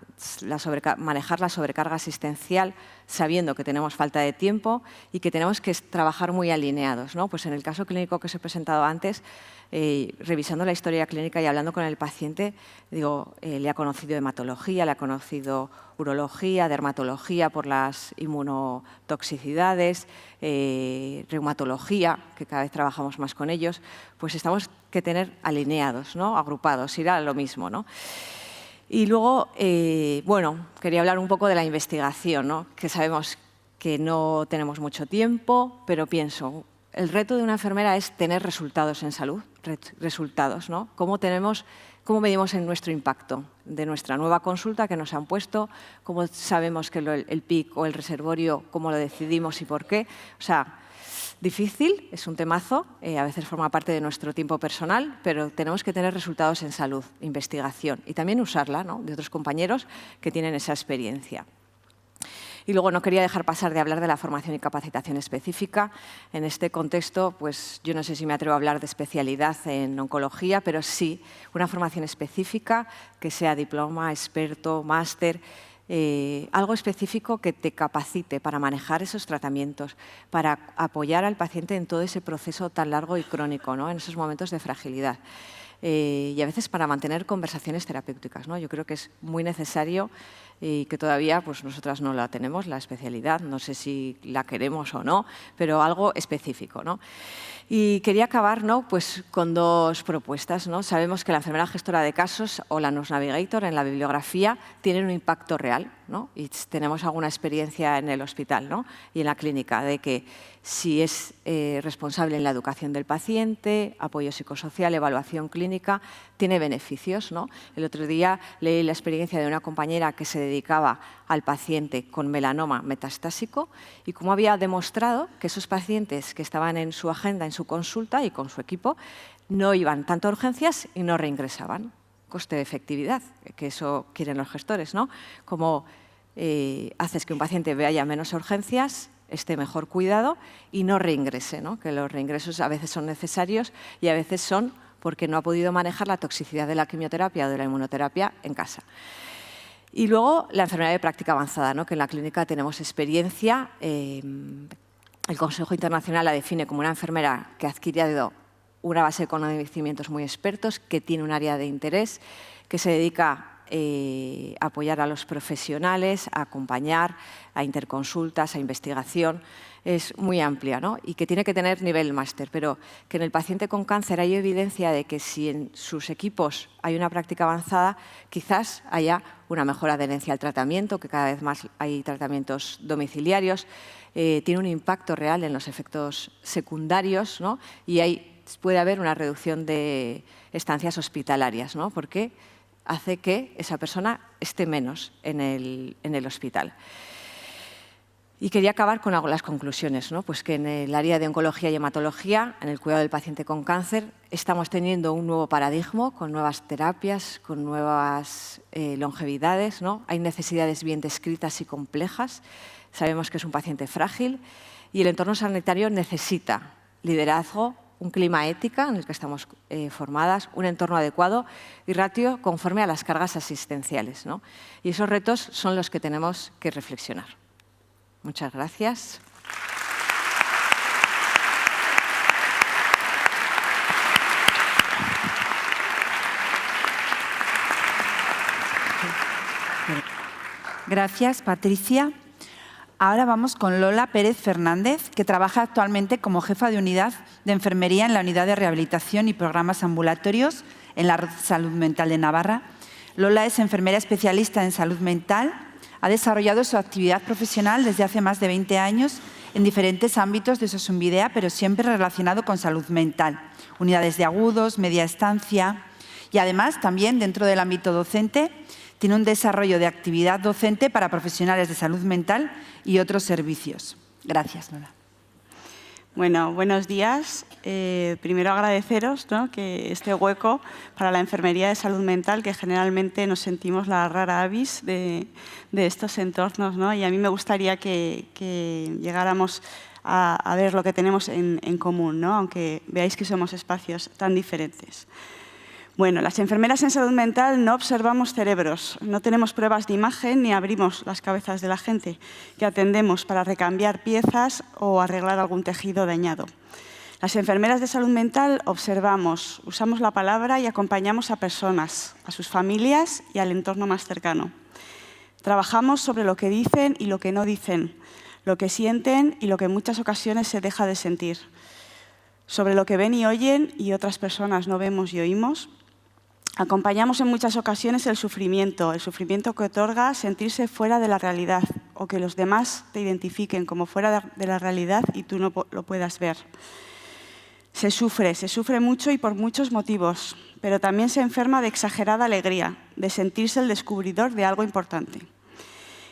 manejar la sobrecarga asistencial, sabiendo que tenemos falta de tiempo y que tenemos que trabajar muy alineados, ¿no? Pues en el caso clínico que os he presentado antes, revisando la historia clínica y hablando con el paciente, digo, le ha conocido hematología, le ha conocido urología, dermatología por las inmunotoxicidades, reumatología, que cada vez trabajamos más con ellos, pues estamos que tener alineados, ¿no? Agrupados, ir a lo mismo, ¿no? Y luego, bueno, quería hablar un poco de la investigación, ¿no? Que sabemos que no tenemos mucho tiempo, pero pienso, el reto de una enfermera es tener resultados en salud, resultados, ¿no? ¿Cómo medimos en nuestro impacto de nuestra nueva consulta que nos han puesto? ¿Cómo sabemos que el PIC o el reservorio, cómo lo decidimos y por qué? O sea, difícil, es un temazo, a veces forma parte de nuestro tiempo personal, pero tenemos que tener resultados en salud, investigación y también usarla, ¿no? De otros compañeros que tienen esa experiencia. Y luego no quería dejar pasar de hablar de la formación y capacitación específica. En este contexto, pues yo no sé si me atrevo a hablar de especialidad en oncología, pero sí una formación específica que sea diploma, experto, máster, algo específico que te capacite para manejar esos tratamientos, para apoyar al paciente en todo ese proceso tan largo y crónico, ¿no? En esos momentos de fragilidad. Y a veces para mantener conversaciones terapéuticas, ¿no? Yo creo que es muy necesario y que todavía pues, nosotras no la tenemos, la especialidad, no sé si la queremos o no, pero algo específico, ¿no? Y quería acabar, ¿no? Pues, con dos propuestas, ¿no? Sabemos que la enfermera gestora de casos o la Nurse Navigator en la bibliografía tienen un impacto real, ¿no? Y tenemos alguna experiencia en el hospital, ¿no? Y en la clínica de que si es responsable en la educación del paciente, apoyo psicosocial, evaluación clínica, tiene beneficios, ¿no? El otro día leí la experiencia de una compañera que se dedicaba al paciente con melanoma metastásico y cómo había demostrado que esos pacientes que estaban en su agenda, en su consulta y con su equipo, no iban tanto a urgencias y no reingresaban. Coste de efectividad, que eso quieren los gestores, ¿no? Como haces que un paciente vaya menos a urgencias, esté mejor cuidado y no reingrese, ¿no? Que los reingresos a veces son necesarios y a veces son porque no ha podido manejar la toxicidad de la quimioterapia o de la inmunoterapia en casa. Y luego la enfermedad de práctica avanzada, ¿no? Que en la clínica tenemos experiencia. El Consejo Internacional la define como una enfermera que ha adquirido una base de conocimientos muy expertos, que tiene un área de interés, que se dedica a apoyar a los profesionales, a acompañar, a interconsultas, a investigación. Es muy amplia, ¿no? Y que tiene que tener nivel máster, pero que en el paciente con cáncer hay evidencia de que si en sus equipos hay una práctica avanzada, quizás haya una mejor adherencia al tratamiento, que cada vez más hay tratamientos domiciliarios, tiene un impacto real en los efectos secundarios, ¿no? Y puede haber una reducción de estancias hospitalarias, ¿no? Porque hace que esa persona esté menos en el hospital. Y quería acabar con las conclusiones, ¿no? Pues que en el área de oncología y hematología, en el cuidado del paciente con cáncer, estamos teniendo un nuevo paradigma con nuevas terapias, con nuevas longevidades, ¿no? Hay necesidades bien descritas y complejas. Sabemos que es un paciente frágil y el entorno sanitario necesita liderazgo, un clima ética en el que estamos formadas, un entorno adecuado y ratio conforme a las cargas asistenciales, ¿no? Y esos retos son los que tenemos que reflexionar. Muchas gracias. Gracias, Patricia. Ahora vamos con Lola Pérez Fernández, que trabaja actualmente como jefa de unidad de enfermería en la Unidad de Rehabilitación y Programas Ambulatorios en la Red Salud Mental de Navarra. Lola es enfermera especialista en salud mental. Ha desarrollado su actividad profesional desde hace más de 20 años en diferentes ámbitos de Osasunbidea, pero siempre relacionado con salud mental, unidades de agudos, media estancia y además también dentro del ámbito docente tiene un desarrollo de actividad docente para profesionales de salud mental y otros servicios. Gracias, Lola. Bueno, buenos días. Primero agradeceros, ¿no?, que este hueco para la enfermería de salud mental, que generalmente nos sentimos la rara avis de estos entornos, ¿no? Y a mí me gustaría que llegáramos a ver lo que tenemos en común, ¿no?, aunque veáis que somos espacios tan diferentes. Bueno, las enfermeras en salud mental no observamos cerebros, no tenemos pruebas de imagen ni abrimos las cabezas de la gente que atendemos para recambiar piezas o arreglar algún tejido dañado. Las enfermeras de salud mental observamos, usamos la palabra y acompañamos a personas, a sus familias y al entorno más cercano. Trabajamos sobre lo que dicen y lo que no dicen, lo que sienten y lo que en muchas ocasiones se deja de sentir, sobre lo que ven y oyen y otras personas no vemos y oímos, Acompañamos en muchas ocasiones el sufrimiento que otorga sentirse fuera de la realidad o que los demás te identifiquen como fuera de la realidad y tú no lo puedas ver. Se sufre mucho y por muchos motivos, pero también se enferma de exagerada alegría, de sentirse el descubridor de algo importante.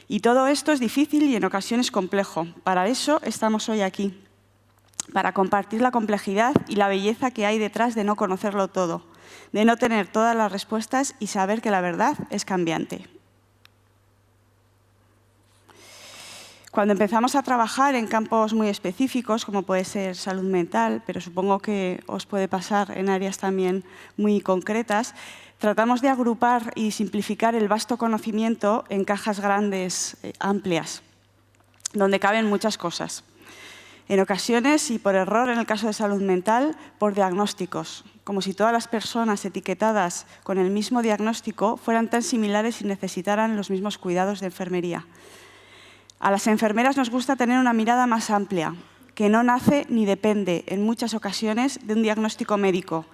Y todo esto es difícil y en ocasiones complejo. Para eso estamos hoy aquí, para compartir la complejidad y la belleza que hay detrás de no conocerlo todo, de no tener todas las respuestas y saber que la verdad es cambiante. Cuando empezamos a trabajar en campos muy específicos, como puede ser salud mental, pero supongo que os puede pasar en áreas también muy concretas, tratamos de agrupar y simplificar el vasto conocimiento en cajas grandes, amplias, donde caben muchas cosas. En ocasiones, y por error en el caso de salud mental, por diagnósticos, como si todas las personas etiquetadas con el mismo diagnóstico fueran tan similares y necesitaran los mismos cuidados de enfermería. A las enfermeras nos gusta tener una mirada más amplia, que no nace ni depende, en muchas ocasiones, de un diagnóstico médico.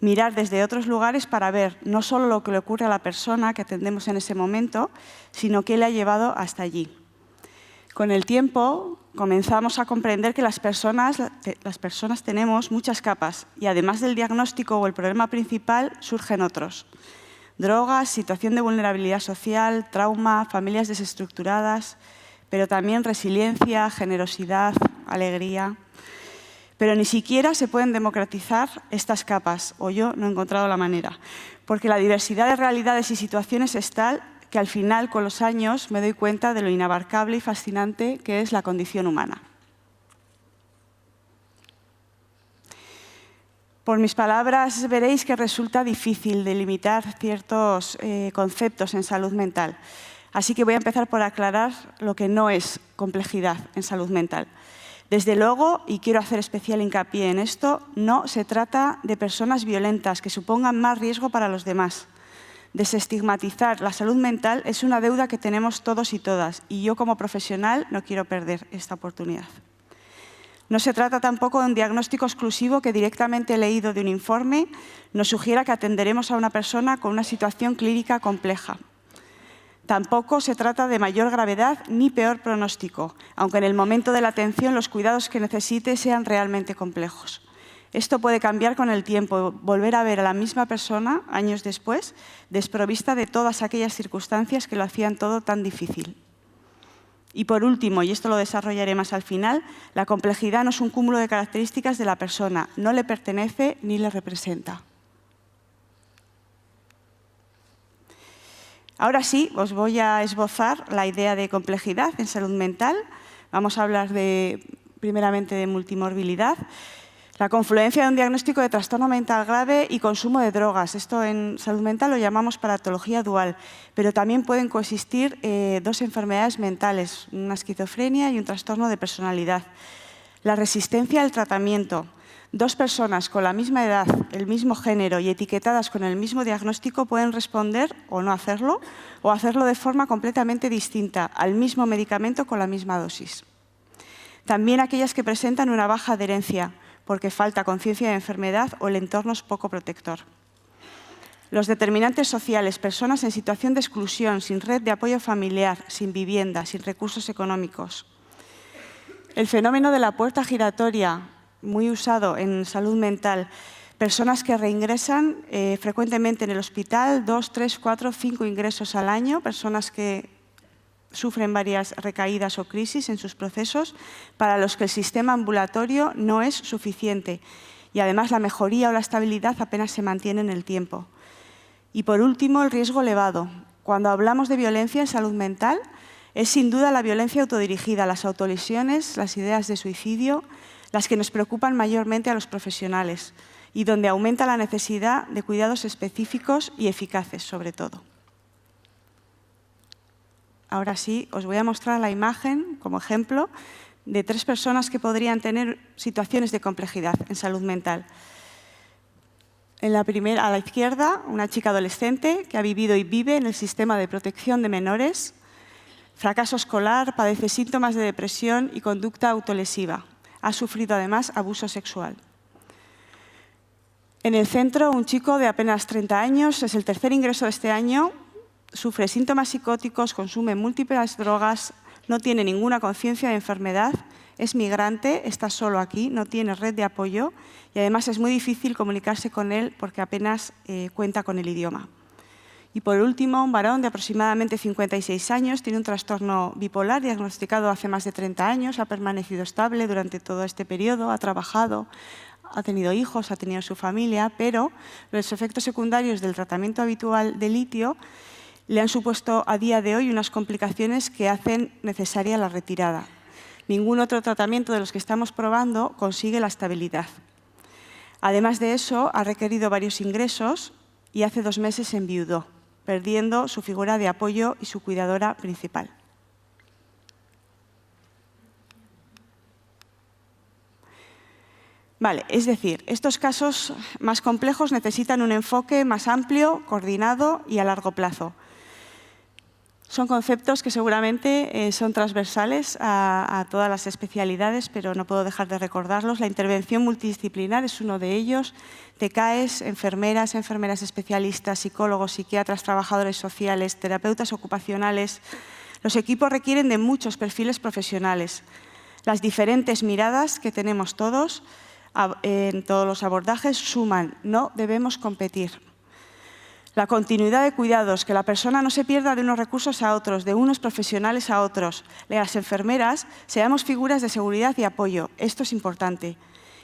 Mirar desde otros lugares para ver no solo lo que le ocurre a la persona que atendemos en ese momento, sino qué le ha llevado hasta allí. Con el tiempo, comenzamos a comprender que las personas tenemos muchas capas y además del diagnóstico o el problema principal, surgen otros. Drogas, situación de vulnerabilidad social, trauma, familias desestructuradas, pero también resiliencia, generosidad, alegría. Pero ni siquiera se pueden democratizar estas capas, o yo no he encontrado la manera, porque la diversidad de realidades y situaciones es tal que al final, con los años, me doy cuenta de lo inabarcable y fascinante que es la condición humana. Por mis palabras veréis que resulta difícil delimitar ciertos conceptos en salud mental. Así que voy a empezar por aclarar lo que no es complejidad en salud mental. Desde luego, y quiero hacer especial hincapié en esto, no se trata de personas violentas que supongan más riesgo para los demás. Desestigmatizar la salud mental es una deuda que tenemos todos y todas, y yo como profesional no quiero perder esta oportunidad. No se trata tampoco de un diagnóstico exclusivo que directamente leído de un informe nos sugiera que atenderemos a una persona con una situación clínica compleja. Tampoco se trata de mayor gravedad ni peor pronóstico, aunque en el momento de la atención los cuidados que necesite sean realmente complejos. Esto puede cambiar con el tiempo, volver a ver a la misma persona, años después, desprovista de todas aquellas circunstancias que lo hacían todo tan difícil. Y por último, y esto lo desarrollaré más al final, la complejidad no es un cúmulo de características de la persona, no le pertenece ni le representa. Ahora sí, os voy a esbozar la idea de complejidad en salud mental. Vamos a hablar primeramente de multimorbilidad. La confluencia de un diagnóstico de trastorno mental grave y consumo de drogas. Esto en salud mental lo llamamos patología dual, pero también pueden coexistir dos enfermedades mentales, una esquizofrenia y un trastorno de personalidad. La resistencia al tratamiento. Dos personas con la misma edad, el mismo género y etiquetadas con el mismo diagnóstico pueden responder o no hacerlo, o hacerlo de forma completamente distinta al mismo medicamento con la misma dosis. También aquellas que presentan una baja adherencia, porque falta conciencia de enfermedad o el entorno es poco protector. Los determinantes sociales, personas en situación de exclusión, sin red de apoyo familiar, sin vivienda, sin recursos económicos. El fenómeno de la puerta giratoria, muy usado en salud mental, personas que reingresan frecuentemente en el hospital, 2, 3, 4, 5 ingresos al año, personas que sufren varias recaídas o crisis en sus procesos, para los que el sistema ambulatorio no es suficiente y además la mejoría o la estabilidad apenas se mantiene en el tiempo. Y por último, el riesgo elevado. Cuando hablamos de violencia en salud mental, es sin duda la violencia autodirigida, las autolesiones, las ideas de suicidio, las que nos preocupan mayormente a los profesionales y donde aumenta la necesidad de cuidados específicos y eficaces, sobre todo. Ahora sí, os voy a mostrar la imagen como ejemplo de 3 personas que podrían tener situaciones de complejidad en salud mental. En la primera, a la izquierda, una chica adolescente que ha vivido y vive en el sistema de protección de menores, fracaso escolar, padece síntomas de depresión y conducta autolesiva. Ha sufrido además abuso sexual. En el centro, un chico de apenas 30 años, es el tercer ingreso de este año, sufre síntomas psicóticos, consume múltiples drogas, no tiene ninguna conciencia de enfermedad, es migrante, está solo aquí, no tiene red de apoyo y además es muy difícil comunicarse con él porque apenas cuenta con el idioma. Y por último, un varón de aproximadamente 56 años, tiene un trastorno bipolar diagnosticado hace más de 30 años, ha permanecido estable durante todo este periodo, ha trabajado, ha tenido hijos, ha tenido su familia, pero los efectos secundarios del tratamiento habitual de litio le han supuesto a día de hoy unas complicaciones que hacen necesaria la retirada. Ningún otro tratamiento de los que estamos probando consigue la estabilidad. Además de eso, ha requerido varios ingresos y hace 2 meses enviudó, perdiendo su figura de apoyo y su cuidadora principal. Vale, es decir, estos casos más complejos necesitan un enfoque más amplio, coordinado y a largo plazo. Son conceptos que seguramente son transversales a todas las especialidades, pero no puedo dejar de recordarlos. La intervención multidisciplinar es uno de ellos. TECAES, enfermeras, enfermeras especialistas, psicólogos, psiquiatras, trabajadores sociales, terapeutas ocupacionales. Los equipos requieren de muchos perfiles profesionales. Las diferentes miradas que tenemos todos en todos los abordajes suman, no debemos competir. La continuidad de cuidados, que la persona no se pierda de unos recursos a otros, de unos profesionales a otros. Las enfermeras seamos figuras de seguridad y apoyo. Esto es importante.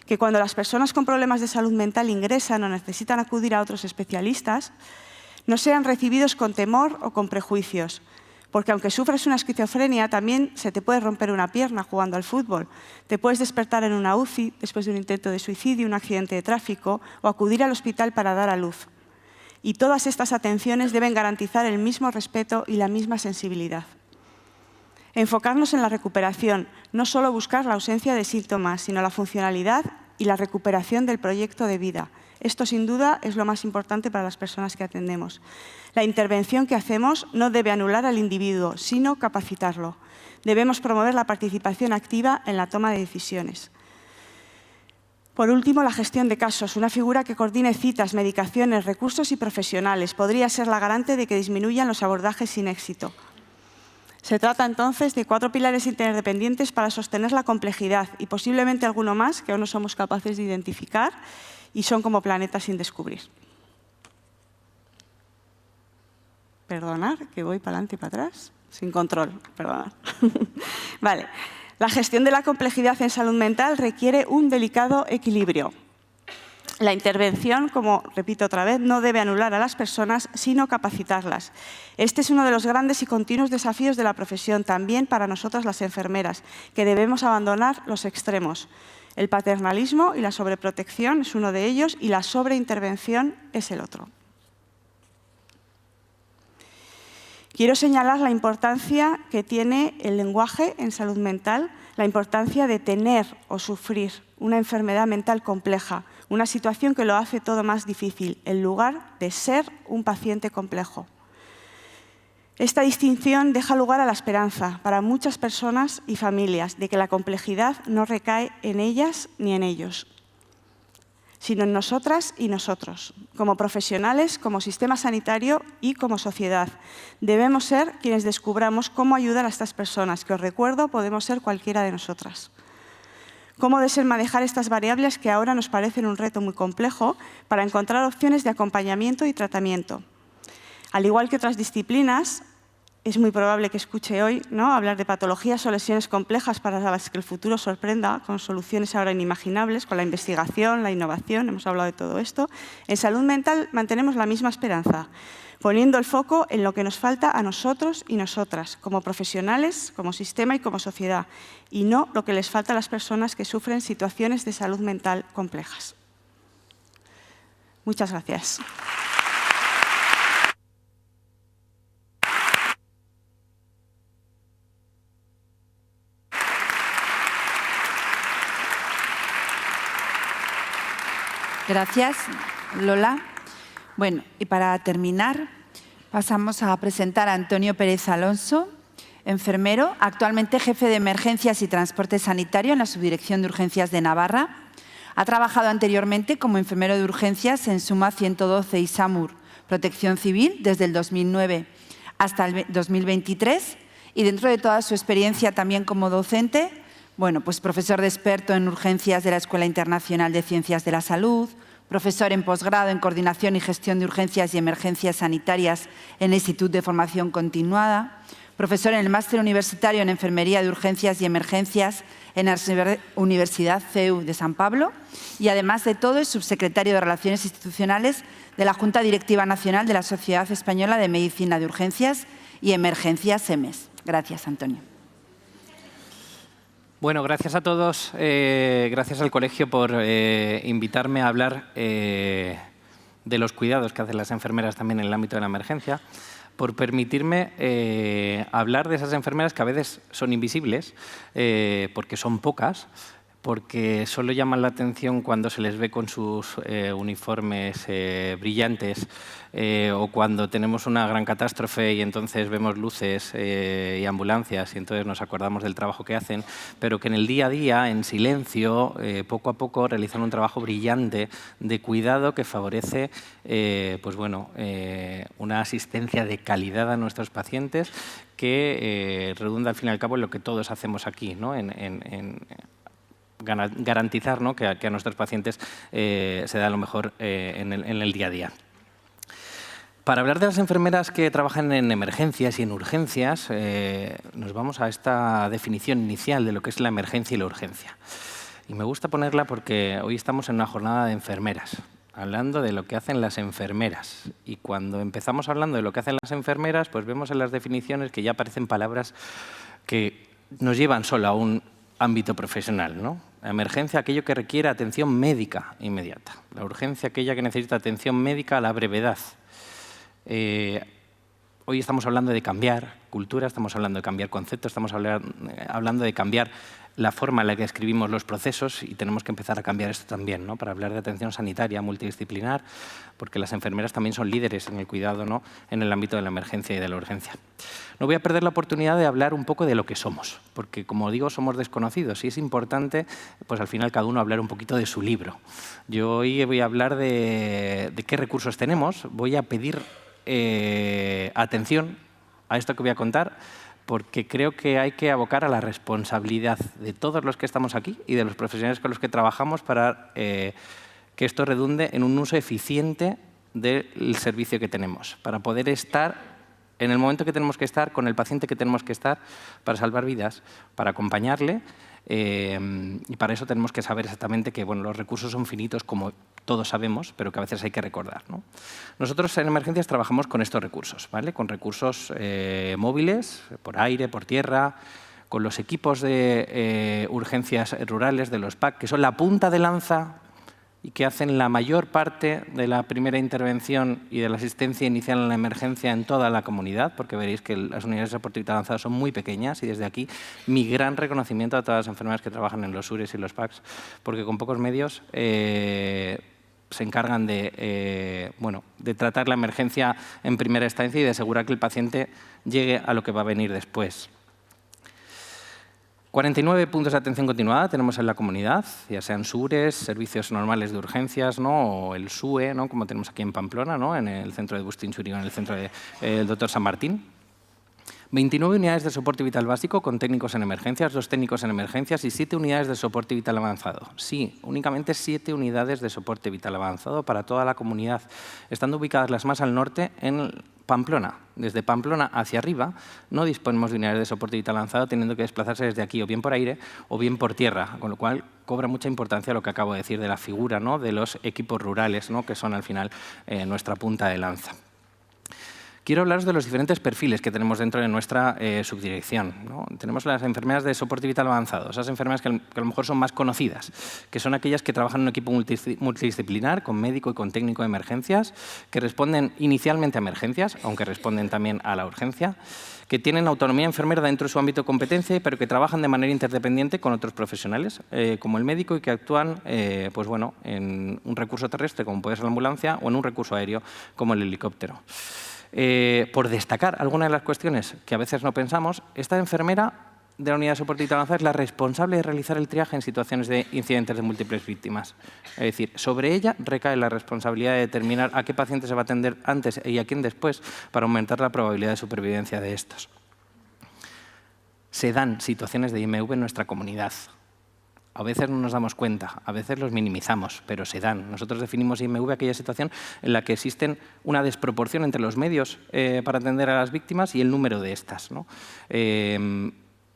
Que cuando las personas con problemas de salud mental ingresan o necesitan acudir a otros especialistas, no sean recibidos con temor o con prejuicios. Porque aunque sufras una esquizofrenia, también se te puede romper una pierna jugando al fútbol. Te puedes despertar en una UCI después de un intento de suicidio, un accidente de tráfico o acudir al hospital para dar a luz. Y todas estas atenciones deben garantizar el mismo respeto y la misma sensibilidad. Enfocarnos en la recuperación, no solo buscar la ausencia de síntomas, sino la funcionalidad y la recuperación del proyecto de vida. Esto, sin duda, es lo más importante para las personas que atendemos. La intervención que hacemos no debe anular al individuo, sino capacitarlo. Debemos promover la participación activa en la toma de decisiones. Por último, la gestión de casos, una figura que coordine citas, medicaciones, recursos y profesionales. Podría ser la garante de que disminuyan los abordajes sin éxito. Se trata entonces de 4 pilares interdependientes para sostener la complejidad y posiblemente alguno más que aún no somos capaces de identificar y son como planetas sin descubrir. Perdonad, que voy para adelante y para atrás. Sin control, perdonad. Vale. La gestión de la complejidad en salud mental requiere un delicado equilibrio. La intervención, como repito otra vez, no debe anular a las personas, sino capacitarlas. Este es uno de los grandes y continuos desafíos de la profesión, también para nosotras las enfermeras, que debemos abandonar los extremos. El paternalismo y la sobreprotección es uno de ellos y la sobreintervención es el otro. Quiero señalar la importancia que tiene el lenguaje en salud mental, la importancia de tener o sufrir una enfermedad mental compleja, una situación que lo hace todo más difícil, en lugar de ser un paciente complejo. Esta distinción deja lugar a la esperanza para muchas personas y familias de que la complejidad no recae en ellas ni en ellos, sino en nosotras y nosotros, como profesionales, como sistema sanitario y como sociedad. Debemos ser quienes descubramos cómo ayudar a estas personas, que os recuerdo, podemos ser cualquiera de nosotras. Cómo manejar estas variables que ahora nos parecen un reto muy complejo para encontrar opciones de acompañamiento y tratamiento. Al igual que otras disciplinas, es muy probable que escuche hoy hablar de patologías o lesiones complejas para las que el futuro sorprenda con soluciones ahora inimaginables, con la investigación, la innovación, hemos hablado de todo esto. En salud mental mantenemos la misma esperanza, poniendo el foco en lo que nos falta a nosotros y nosotras, como profesionales, como sistema y como sociedad, y no lo que les falta a las personas que sufren situaciones de salud mental complejas. Muchas gracias. Gracias, Lola. Bueno, y para terminar, pasamos a presentar a Antonio Pérez Alonso, enfermero, actualmente jefe de emergencias y transporte sanitario en la Subdirección de Urgencias de Navarra. Ha trabajado anteriormente como enfermero de urgencias en Suma 112 y SAMUR, Protección Civil, desde el 2009 hasta el 2023, y dentro de toda su experiencia también como docente, bueno, pues profesor de experto en urgencias de la Escuela Internacional de Ciencias de la Salud, profesor en posgrado en Coordinación y Gestión de Urgencias y Emergencias Sanitarias en el Instituto de Formación Continuada, profesor en el Máster Universitario en Enfermería de Urgencias y Emergencias en la Universidad CEU de San Pablo y, además de todo, es subsecretario de Relaciones Institucionales de la Junta Directiva Nacional de la Sociedad Española de Medicina de Urgencias y Emergencias, SEMES. Gracias, Antonio. Bueno, gracias a todos, gracias al colegio por invitarme a hablar de los cuidados que hacen las enfermeras también en el ámbito de la emergencia, por permitirme hablar de esas enfermeras que a veces son invisibles, porque son pocas, porque solo llaman la atención cuando se les ve con sus uniformes brillantes o cuando tenemos una gran catástrofe y entonces vemos luces y ambulancias y entonces nos acordamos del trabajo que hacen, pero que en el día a día, en silencio, poco a poco realizan un trabajo brillante de cuidado que favorece pues bueno, una asistencia de calidad a nuestros pacientes que redunda al fin y al cabo en lo que todos hacemos aquí, ¿no? En garantizar, ¿no?, que a nuestros pacientes se da lo mejor en el día a día. Para hablar de las enfermeras que trabajan en emergencias y en urgencias, nos vamos a esta definición inicial de lo que es la emergencia y la urgencia. Y me gusta ponerla porque hoy estamos en una jornada de enfermeras, hablando de lo que hacen las enfermeras. Y cuando empezamos hablando de lo que hacen las enfermeras, pues vemos en las definiciones que ya aparecen palabras que nos llevan solo a un ámbito profesional, ¿no? La emergencia, aquello que requiere atención médica inmediata. La urgencia, aquella que necesita atención médica a la brevedad. Hoy estamos hablando de cambiar cultura, estamos hablando de cambiar conceptos, estamos hablando de cambiar la forma en la que escribimos los procesos y tenemos que empezar a cambiar esto también, ¿no?, para hablar de atención sanitaria multidisciplinar, porque las enfermeras también son líderes en el cuidado, ¿no?, en el ámbito de la emergencia y de la urgencia. No voy a perder la oportunidad de hablar un poco de lo que somos, porque, como digo, somos desconocidos y es importante, pues al final, cada uno hablar un poquito de su libro. Yo hoy voy a hablar de qué recursos tenemos, voy a pedir atención a esto que voy a contar, porque creo que hay que abocar a la responsabilidad de todos los que estamos aquí y de los profesionales con los que trabajamos para que esto redunde en un uso eficiente del servicio que tenemos, para poder estar en el momento que tenemos que estar, con el paciente que tenemos que estar, para salvar vidas, para acompañarle, y para eso tenemos que saber exactamente que, bueno, los recursos son finitos, como todos sabemos, pero que a veces hay que recordar, ¿no? Nosotros en emergencias trabajamos con estos recursos, ¿vale? Con recursos móviles, por aire, por tierra, con los equipos de urgencias rurales de los PAC, que son la punta de lanza y que hacen la mayor parte de la primera intervención y de la asistencia inicial en la emergencia en toda la comunidad, porque veréis que las unidades de soporte vital avanzado son muy pequeñas y desde aquí mi gran reconocimiento a todas las enfermeras que trabajan en los SURES y los PACs, porque con pocos medios se encargan de tratar la emergencia en primera instancia y de asegurar que el paciente llegue a lo que va a venir después. 49 puntos de atención continuada tenemos en la comunidad, ya sean SURES, servicios normales de urgencias, ¿no?, o el SUE, ¿no?, como tenemos aquí en Pamplona, ¿no?, en el centro de Bustinchuri o en el centro del Dr. San Martín. 29 unidades de soporte vital básico con técnicos en emergencias, 2 técnicos en emergencias y 7 unidades de soporte vital avanzado. Sí, únicamente 7 unidades de soporte vital avanzado para toda la comunidad, estando ubicadas las más al norte en Pamplona. Desde Pamplona hacia arriba no disponemos de unidades de soporte vital avanzado, teniendo que desplazarse desde aquí o bien por aire o bien por tierra, con lo cual cobra mucha importancia lo que acabo de decir de la figura, ¿no?, de los equipos rurales, ¿no?, que son al final nuestra punta de lanza. Quiero hablaros de los diferentes perfiles que tenemos dentro de nuestra subdirección, ¿no? Tenemos las enfermeras de soporte vital avanzado, esas enfermeras que a lo mejor son más conocidas, que son aquellas que trabajan en un equipo multidisciplinar, con médico y con técnico de emergencias, que responden inicialmente a emergencias, aunque responden también a la urgencia, que tienen autonomía enfermera dentro de su ámbito de competencia, pero que trabajan de manera interdependiente con otros profesionales, como el médico, y que actúan pues bueno, en un recurso terrestre, como puede ser la ambulancia, o en un recurso aéreo, como el helicóptero. Por destacar algunas de las cuestiones que a veces no pensamos, esta enfermera de la unidad de soporte vital avanzado es la responsable de realizar el triaje en situaciones de incidentes de múltiples víctimas. Es decir, sobre ella recae la responsabilidad de determinar a qué paciente se va a atender antes y a quién después para aumentar la probabilidad de supervivencia de estos. Se dan situaciones de IMV en nuestra comunidad. A veces no nos damos cuenta, a veces los minimizamos, pero se dan. Nosotros definimos IMV aquella situación en la que existen una desproporción entre los medios para atender a las víctimas y el número de estas, ¿no?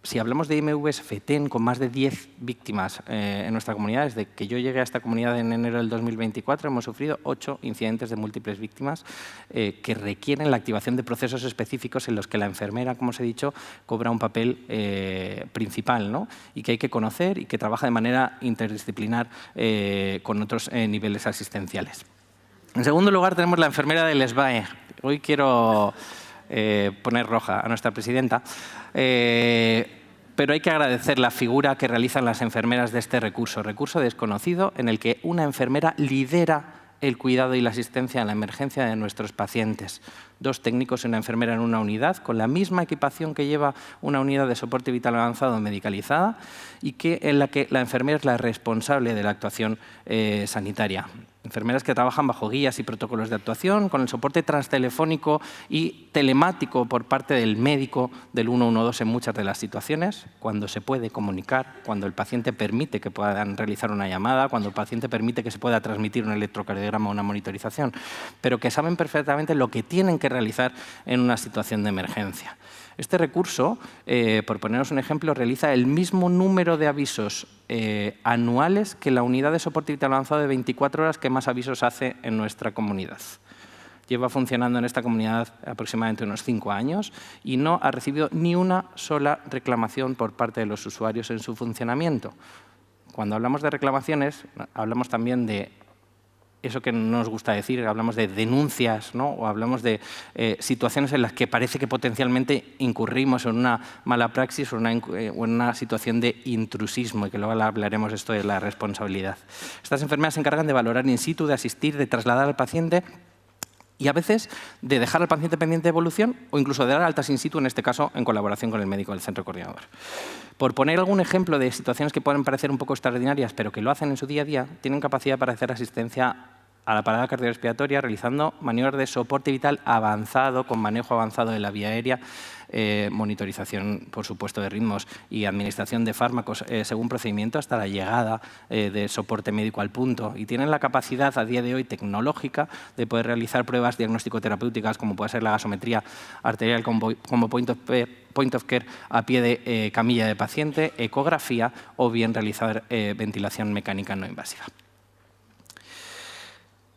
Si hablamos de IMVs FETEN con más de 10 víctimas en nuestra comunidad, desde que yo llegué a esta comunidad en enero del 2024, hemos sufrido 8 incidentes de múltiples víctimas que requieren la activación de procesos específicos en los que la enfermera, como os he dicho, cobra un papel principal, ¿no? Y que hay que conocer y que trabaja de manera interdisciplinar con otros niveles asistenciales. En segundo lugar, tenemos la enfermera del SBAE. Hoy quiero poner roja a nuestra presidenta, pero hay que agradecer la figura que realizan las enfermeras de este recurso desconocido en el que una enfermera lidera el cuidado y la asistencia en la emergencia de nuestros pacientes. 2 técnicos y una enfermera en una unidad con la misma equipación que lleva una unidad de soporte vital avanzado medicalizada y en la que la enfermera es la responsable de la actuación sanitaria. Enfermeras que trabajan bajo guías y protocolos de actuación, con el soporte transtelefónico y telemático por parte del médico del 112 en muchas de las situaciones, cuando se puede comunicar, cuando el paciente permite que puedan realizar una llamada, cuando el paciente permite que se pueda transmitir un electrocardiograma o una monitorización, pero que saben perfectamente lo que tienen que realizar en una situación de emergencia. Este recurso, por poneros un ejemplo, realiza el mismo número de avisos anuales que la unidad de soporte vital avanzado de 24 horas que más avisos hace en nuestra comunidad. Lleva funcionando en esta comunidad aproximadamente unos 5 años y no ha recibido ni una sola reclamación por parte de los usuarios en su funcionamiento. Cuando hablamos de reclamaciones, hablamos también de eso que no nos gusta decir, hablamos de denuncias, ¿no? O hablamos de situaciones en las que parece que potencialmente incurrimos en una mala praxis o en una situación de intrusismo, y que luego hablaremos esto de la responsabilidad. Estas enfermeras se encargan de valorar in situ, de asistir, de trasladar al paciente y a veces de dejar al paciente pendiente de evolución o incluso de dar altas in situ, en este caso en colaboración con el médico del centro coordinador. Por poner algún ejemplo de situaciones que pueden parecer un poco extraordinarias, pero que lo hacen en su día a día, tienen capacidad para hacer asistencia a la parada cardiorrespiratoria realizando maniobras de soporte vital avanzado, con manejo avanzado de la vía aérea, monitorización, por supuesto, de ritmos y administración de fármacos según procedimiento hasta la llegada de soporte médico al punto. Y tienen la capacidad a día de hoy tecnológica de poder realizar pruebas diagnóstico-terapéuticas como puede ser la gasometría arterial como point of care a pie de camilla de paciente, ecografía o bien realizar ventilación mecánica no invasiva.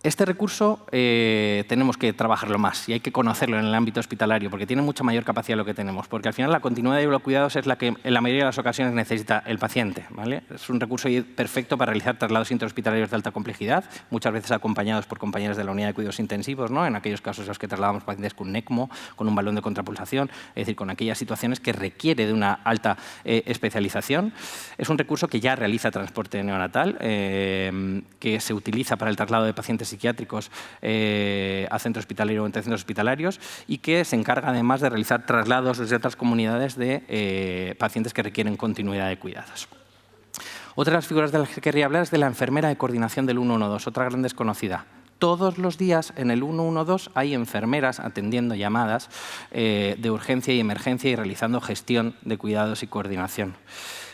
Este recurso tenemos que trabajarlo más y hay que conocerlo en el ámbito hospitalario porque tiene mucha mayor capacidad de lo que tenemos, porque al final la continuidad de los cuidados es la que en la mayoría de las ocasiones necesita el paciente, ¿vale? Es un recurso perfecto para realizar traslados interhospitalarios de alta complejidad, muchas veces acompañados por compañeros de la unidad de cuidados intensivos, ¿no? En aquellos casos en los que trasladamos pacientes con un ECMO, con un balón de contrapulsación, es decir, con aquellas situaciones que requiere de una alta especialización. Es un recurso que ya realiza transporte neonatal, que se utiliza para el traslado de pacientes psiquiátricos a centro hospitalario o entre centros hospitalarios y que se encarga además de realizar traslados desde otras comunidades de pacientes que requieren continuidad de cuidados. Otra de las figuras de las que querría hablar es de la enfermera de coordinación del 112, otra gran desconocida. Todos los días en el 112 hay enfermeras atendiendo llamadas de urgencia y emergencia y realizando gestión de cuidados y coordinación.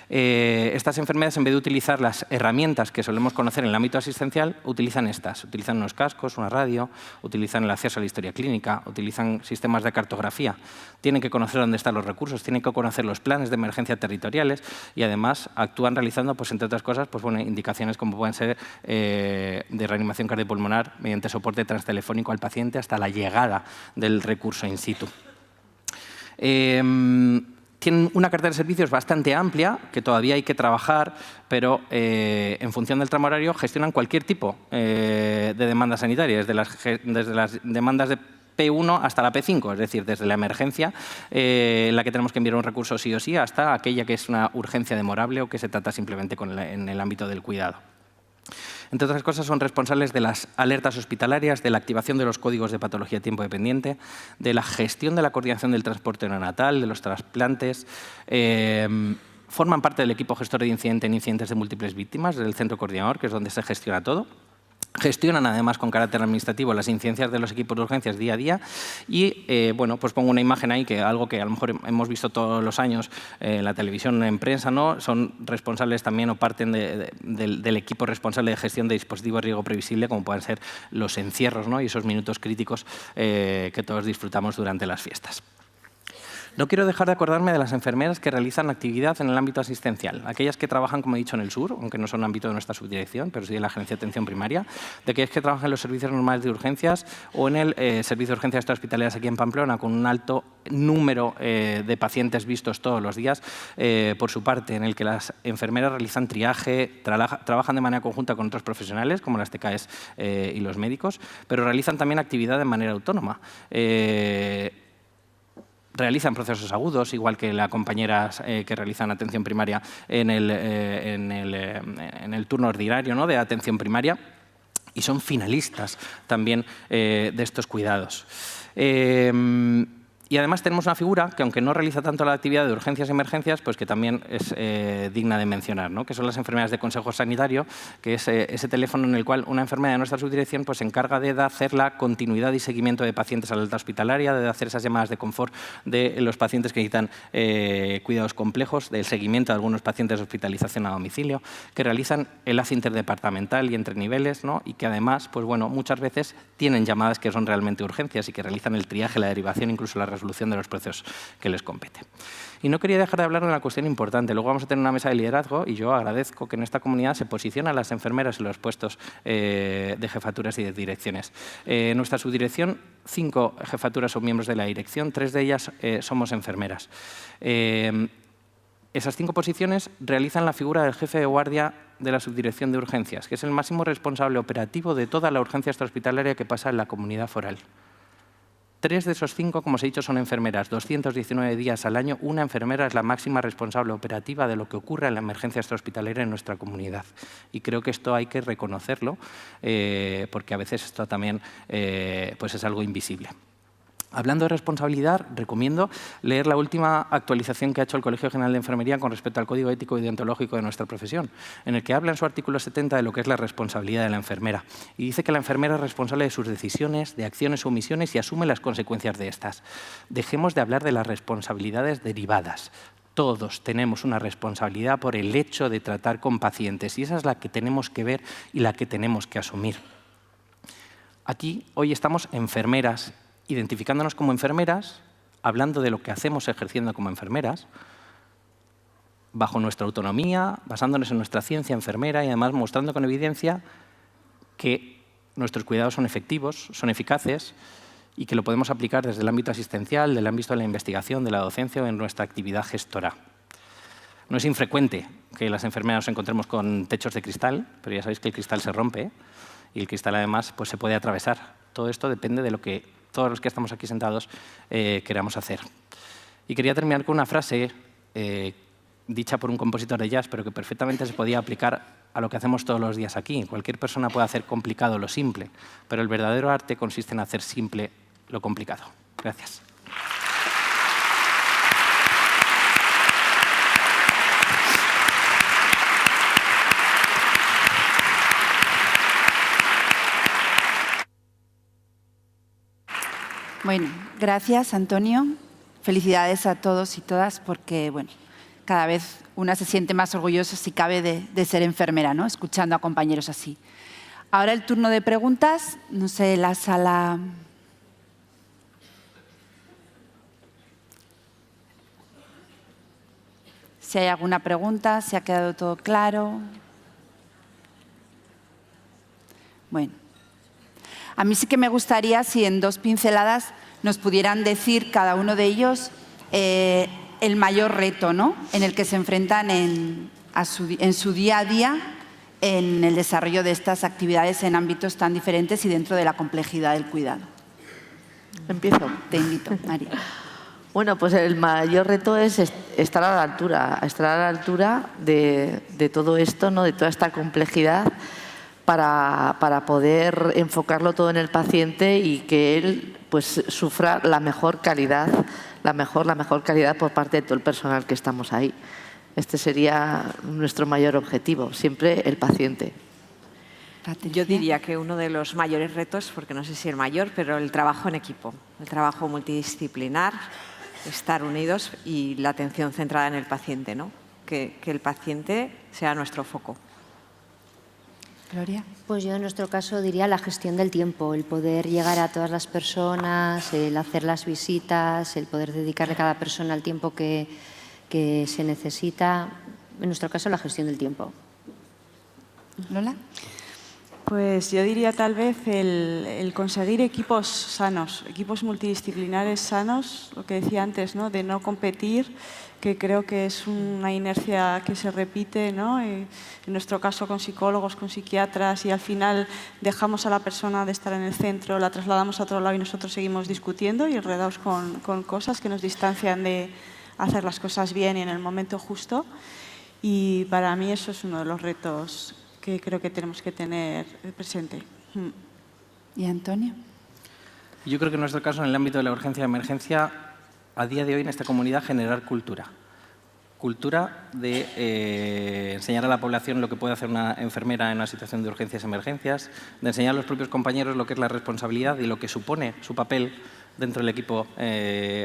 Estas enfermeras, en vez de utilizar las herramientas que solemos conocer en el ámbito asistencial, utilizan estas. Utilizan unos cascos, una radio, utilizan el acceso a la historia clínica, utilizan sistemas de cartografía. Tienen que conocer dónde están los recursos, tienen que conocer los planes de emergencia territoriales y además actúan realizando, pues, entre otras cosas, pues, bueno, indicaciones como pueden ser de reanimación cardiopulmonar mediante soporte transtelefónico al paciente hasta la llegada del recurso in situ. Tienen una cartera de servicios bastante amplia, que todavía hay que trabajar, pero en función del tramo horario gestionan cualquier tipo de demanda sanitaria, desde las demandas de P1 hasta la P5, es decir, desde la emergencia en la que tenemos que enviar un recurso sí o sí, hasta aquella que es una urgencia demorable o que se trata simplemente en el ámbito del cuidado. Entre otras cosas, son responsables de las alertas hospitalarias, de la activación de los códigos de patología tiempo dependiente, de la gestión de la coordinación del transporte neonatal, de los trasplantes. Forman parte del equipo gestor de incidentes de múltiples víctimas, del centro coordinador, que es donde se gestiona todo. Gestionan además con carácter administrativo las incidencias de los equipos de urgencias día a día y, bueno, pues pongo una imagen ahí, que algo que a lo mejor hemos visto todos los años en la televisión, en prensa, ¿no? Son responsables también o parten del equipo responsable de gestión de dispositivos de riesgo previsible, como pueden ser los encierros, ¿no? Y esos minutos críticos que todos disfrutamos durante las fiestas. No quiero dejar de acordarme de las enfermeras que realizan actividad en el ámbito asistencial, aquellas que trabajan, como he dicho, en el sur, aunque no son ámbito de nuestra subdirección, pero sí de la Gerencia de Atención Primaria, de aquellas que trabajan en los servicios normales de urgencias o en el servicio de urgencias extrahospitalarias aquí en Pamplona, con un alto número de pacientes vistos todos los días, por su parte, en el que las enfermeras realizan triaje, trabajan de manera conjunta con otros profesionales, como las TKEs y los médicos, pero realizan también actividad de manera autónoma. Realizan procesos agudos, igual que las compañeras que realizan atención primaria en el turno ordinario, ¿no?, de atención primaria, y son finalistas también de estos cuidados. Y además tenemos una figura que, aunque no realiza tanto la actividad de urgencias y emergencias, pues que también es digna de mencionar, ¿no?, que son las enfermeras de consejo sanitario, que es ese teléfono en el cual una enfermera de nuestra subdirección pues, se encarga de hacer la continuidad y seguimiento de pacientes a la alta hospitalaria, de hacer esas llamadas de confort de los pacientes que necesitan cuidados complejos, del seguimiento de algunos pacientes de hospitalización a domicilio, que realizan enlace interdepartamental y entre niveles, ¿no?, y que además, pues bueno, muchas veces tienen llamadas que son realmente urgencias y que realizan el triaje, la derivación, incluso la resolución de los procesos que les compete. Y no quería dejar de hablar de una cuestión importante. Luego vamos a tener una mesa de liderazgo y yo agradezco que en esta comunidad se posicionen las enfermeras en los puestos de jefaturas y de direcciones. En nuestra subdirección, 5 jefaturas son miembros de la dirección, 3 de ellas somos enfermeras. Esas 5 posiciones realizan la figura del jefe de guardia de la subdirección de urgencias, que es el máximo responsable operativo de toda la urgencia extrahospitalaria que pasa en la comunidad foral. 3 de esos 5, como os he dicho, son enfermeras. 219 días al año, una enfermera es la máxima responsable operativa de lo que ocurre en la emergencia extrahospitalaria en nuestra comunidad. Y creo que esto hay que reconocerlo, porque a veces esto también pues es algo invisible. Hablando de responsabilidad, recomiendo leer la última actualización que ha hecho el Colegio General de Enfermería con respecto al Código Ético y Deontológico de nuestra profesión, en el que habla en su artículo 70 de lo que es la responsabilidad de la enfermera. Y dice que la enfermera es responsable de sus decisiones, de acciones o omisiones y asume las consecuencias de estas. Dejemos de hablar de las responsabilidades derivadas. Todos tenemos una responsabilidad por el hecho de tratar con pacientes y esa es la que tenemos que ver y la que tenemos que asumir. Aquí hoy estamos enfermeras, identificándonos como enfermeras, hablando de lo que hacemos ejerciendo como enfermeras, bajo nuestra autonomía, basándonos en nuestra ciencia enfermera y además mostrando con evidencia que nuestros cuidados son efectivos, son eficaces y que lo podemos aplicar desde el ámbito asistencial, del ámbito de la investigación, de la docencia o en nuestra actividad gestora. No es infrecuente que las enfermeras nos encontremos con techos de cristal, pero ya sabéis que el cristal se rompe y el cristal además pues, se puede atravesar. Todo esto depende de lo que todos los que estamos aquí sentados queramos hacer. Y quería terminar con una frase dicha por un compositor de jazz, pero que perfectamente se podía aplicar a lo que hacemos todos los días aquí. Cualquier persona puede hacer complicado lo simple, pero el verdadero arte consiste en hacer simple lo complicado. Gracias. Bueno, gracias, Antonio. Felicidades a todos y todas porque, bueno, cada vez una se siente más orgullosa, si cabe, de ser enfermera, ¿no?, escuchando a compañeros así. Ahora el turno de preguntas. No sé, la sala... Si hay alguna pregunta, ¿se ha quedado todo claro? Bueno. A mí sí que me gustaría si en 2 pinceladas nos pudieran decir cada uno de ellos el mayor reto, ¿no?, en el que se enfrentan en su día a día en el desarrollo de estas actividades en ámbitos tan diferentes y dentro de la complejidad del cuidado. Empiezo. Te invito, María. Bueno, pues el mayor reto es estar a la altura de todo esto, ¿no?, de toda esta complejidad, para poder enfocarlo todo en el paciente y que él pues sufra la mejor calidad por parte de todo el personal que estamos ahí. Este sería nuestro mayor objetivo, siempre el paciente. Yo diría que uno de los mayores retos, porque no sé si el mayor, pero el trabajo en equipo, el trabajo multidisciplinar, estar unidos y la atención centrada en el paciente, ¿no? Que el paciente sea nuestro foco. Gloria. Pues yo en nuestro caso diría la gestión del tiempo, el poder llegar a todas las personas, el hacer las visitas, el poder dedicarle a cada persona el tiempo que se necesita. En nuestro caso, la gestión del tiempo. Lola. Pues yo diría tal vez el conseguir equipos sanos, equipos multidisciplinares sanos, lo que decía antes, ¿no? De no competir, que creo que es una inercia que se repite, ¿no? En nuestro caso con psicólogos, con psiquiatras, y al final dejamos a la persona de estar en el centro, la trasladamos a otro lado y nosotros seguimos discutiendo y enredados con cosas que nos distancian de hacer las cosas bien y en el momento justo. Y para mí eso es uno de los retos que creo que tenemos que tener presente. ¿Y Antonio? Yo creo que en nuestro caso, en el ámbito de la urgencia y emergencia, a día de hoy en esta comunidad generar cultura. Cultura de enseñar a la población lo que puede hacer una enfermera en una situación de urgencias y emergencias, de enseñar a los propios compañeros lo que es la responsabilidad y lo que supone su papel dentro del equipo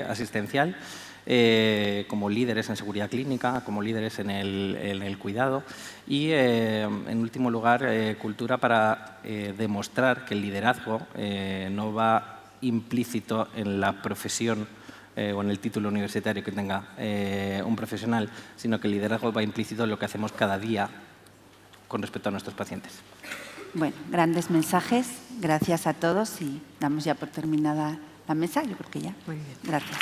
asistencial, como líderes en seguridad clínica, como líderes en el cuidado y, en último lugar, cultura para demostrar que el liderazgo no va implícito en la profesión o en el título universitario que tenga un profesional, sino que el liderazgo va implícito en lo que hacemos cada día con respecto a nuestros pacientes. Bueno, grandes mensajes. Gracias a todos y damos ya por terminada la mesa. Yo creo que ya. Muy bien. Gracias.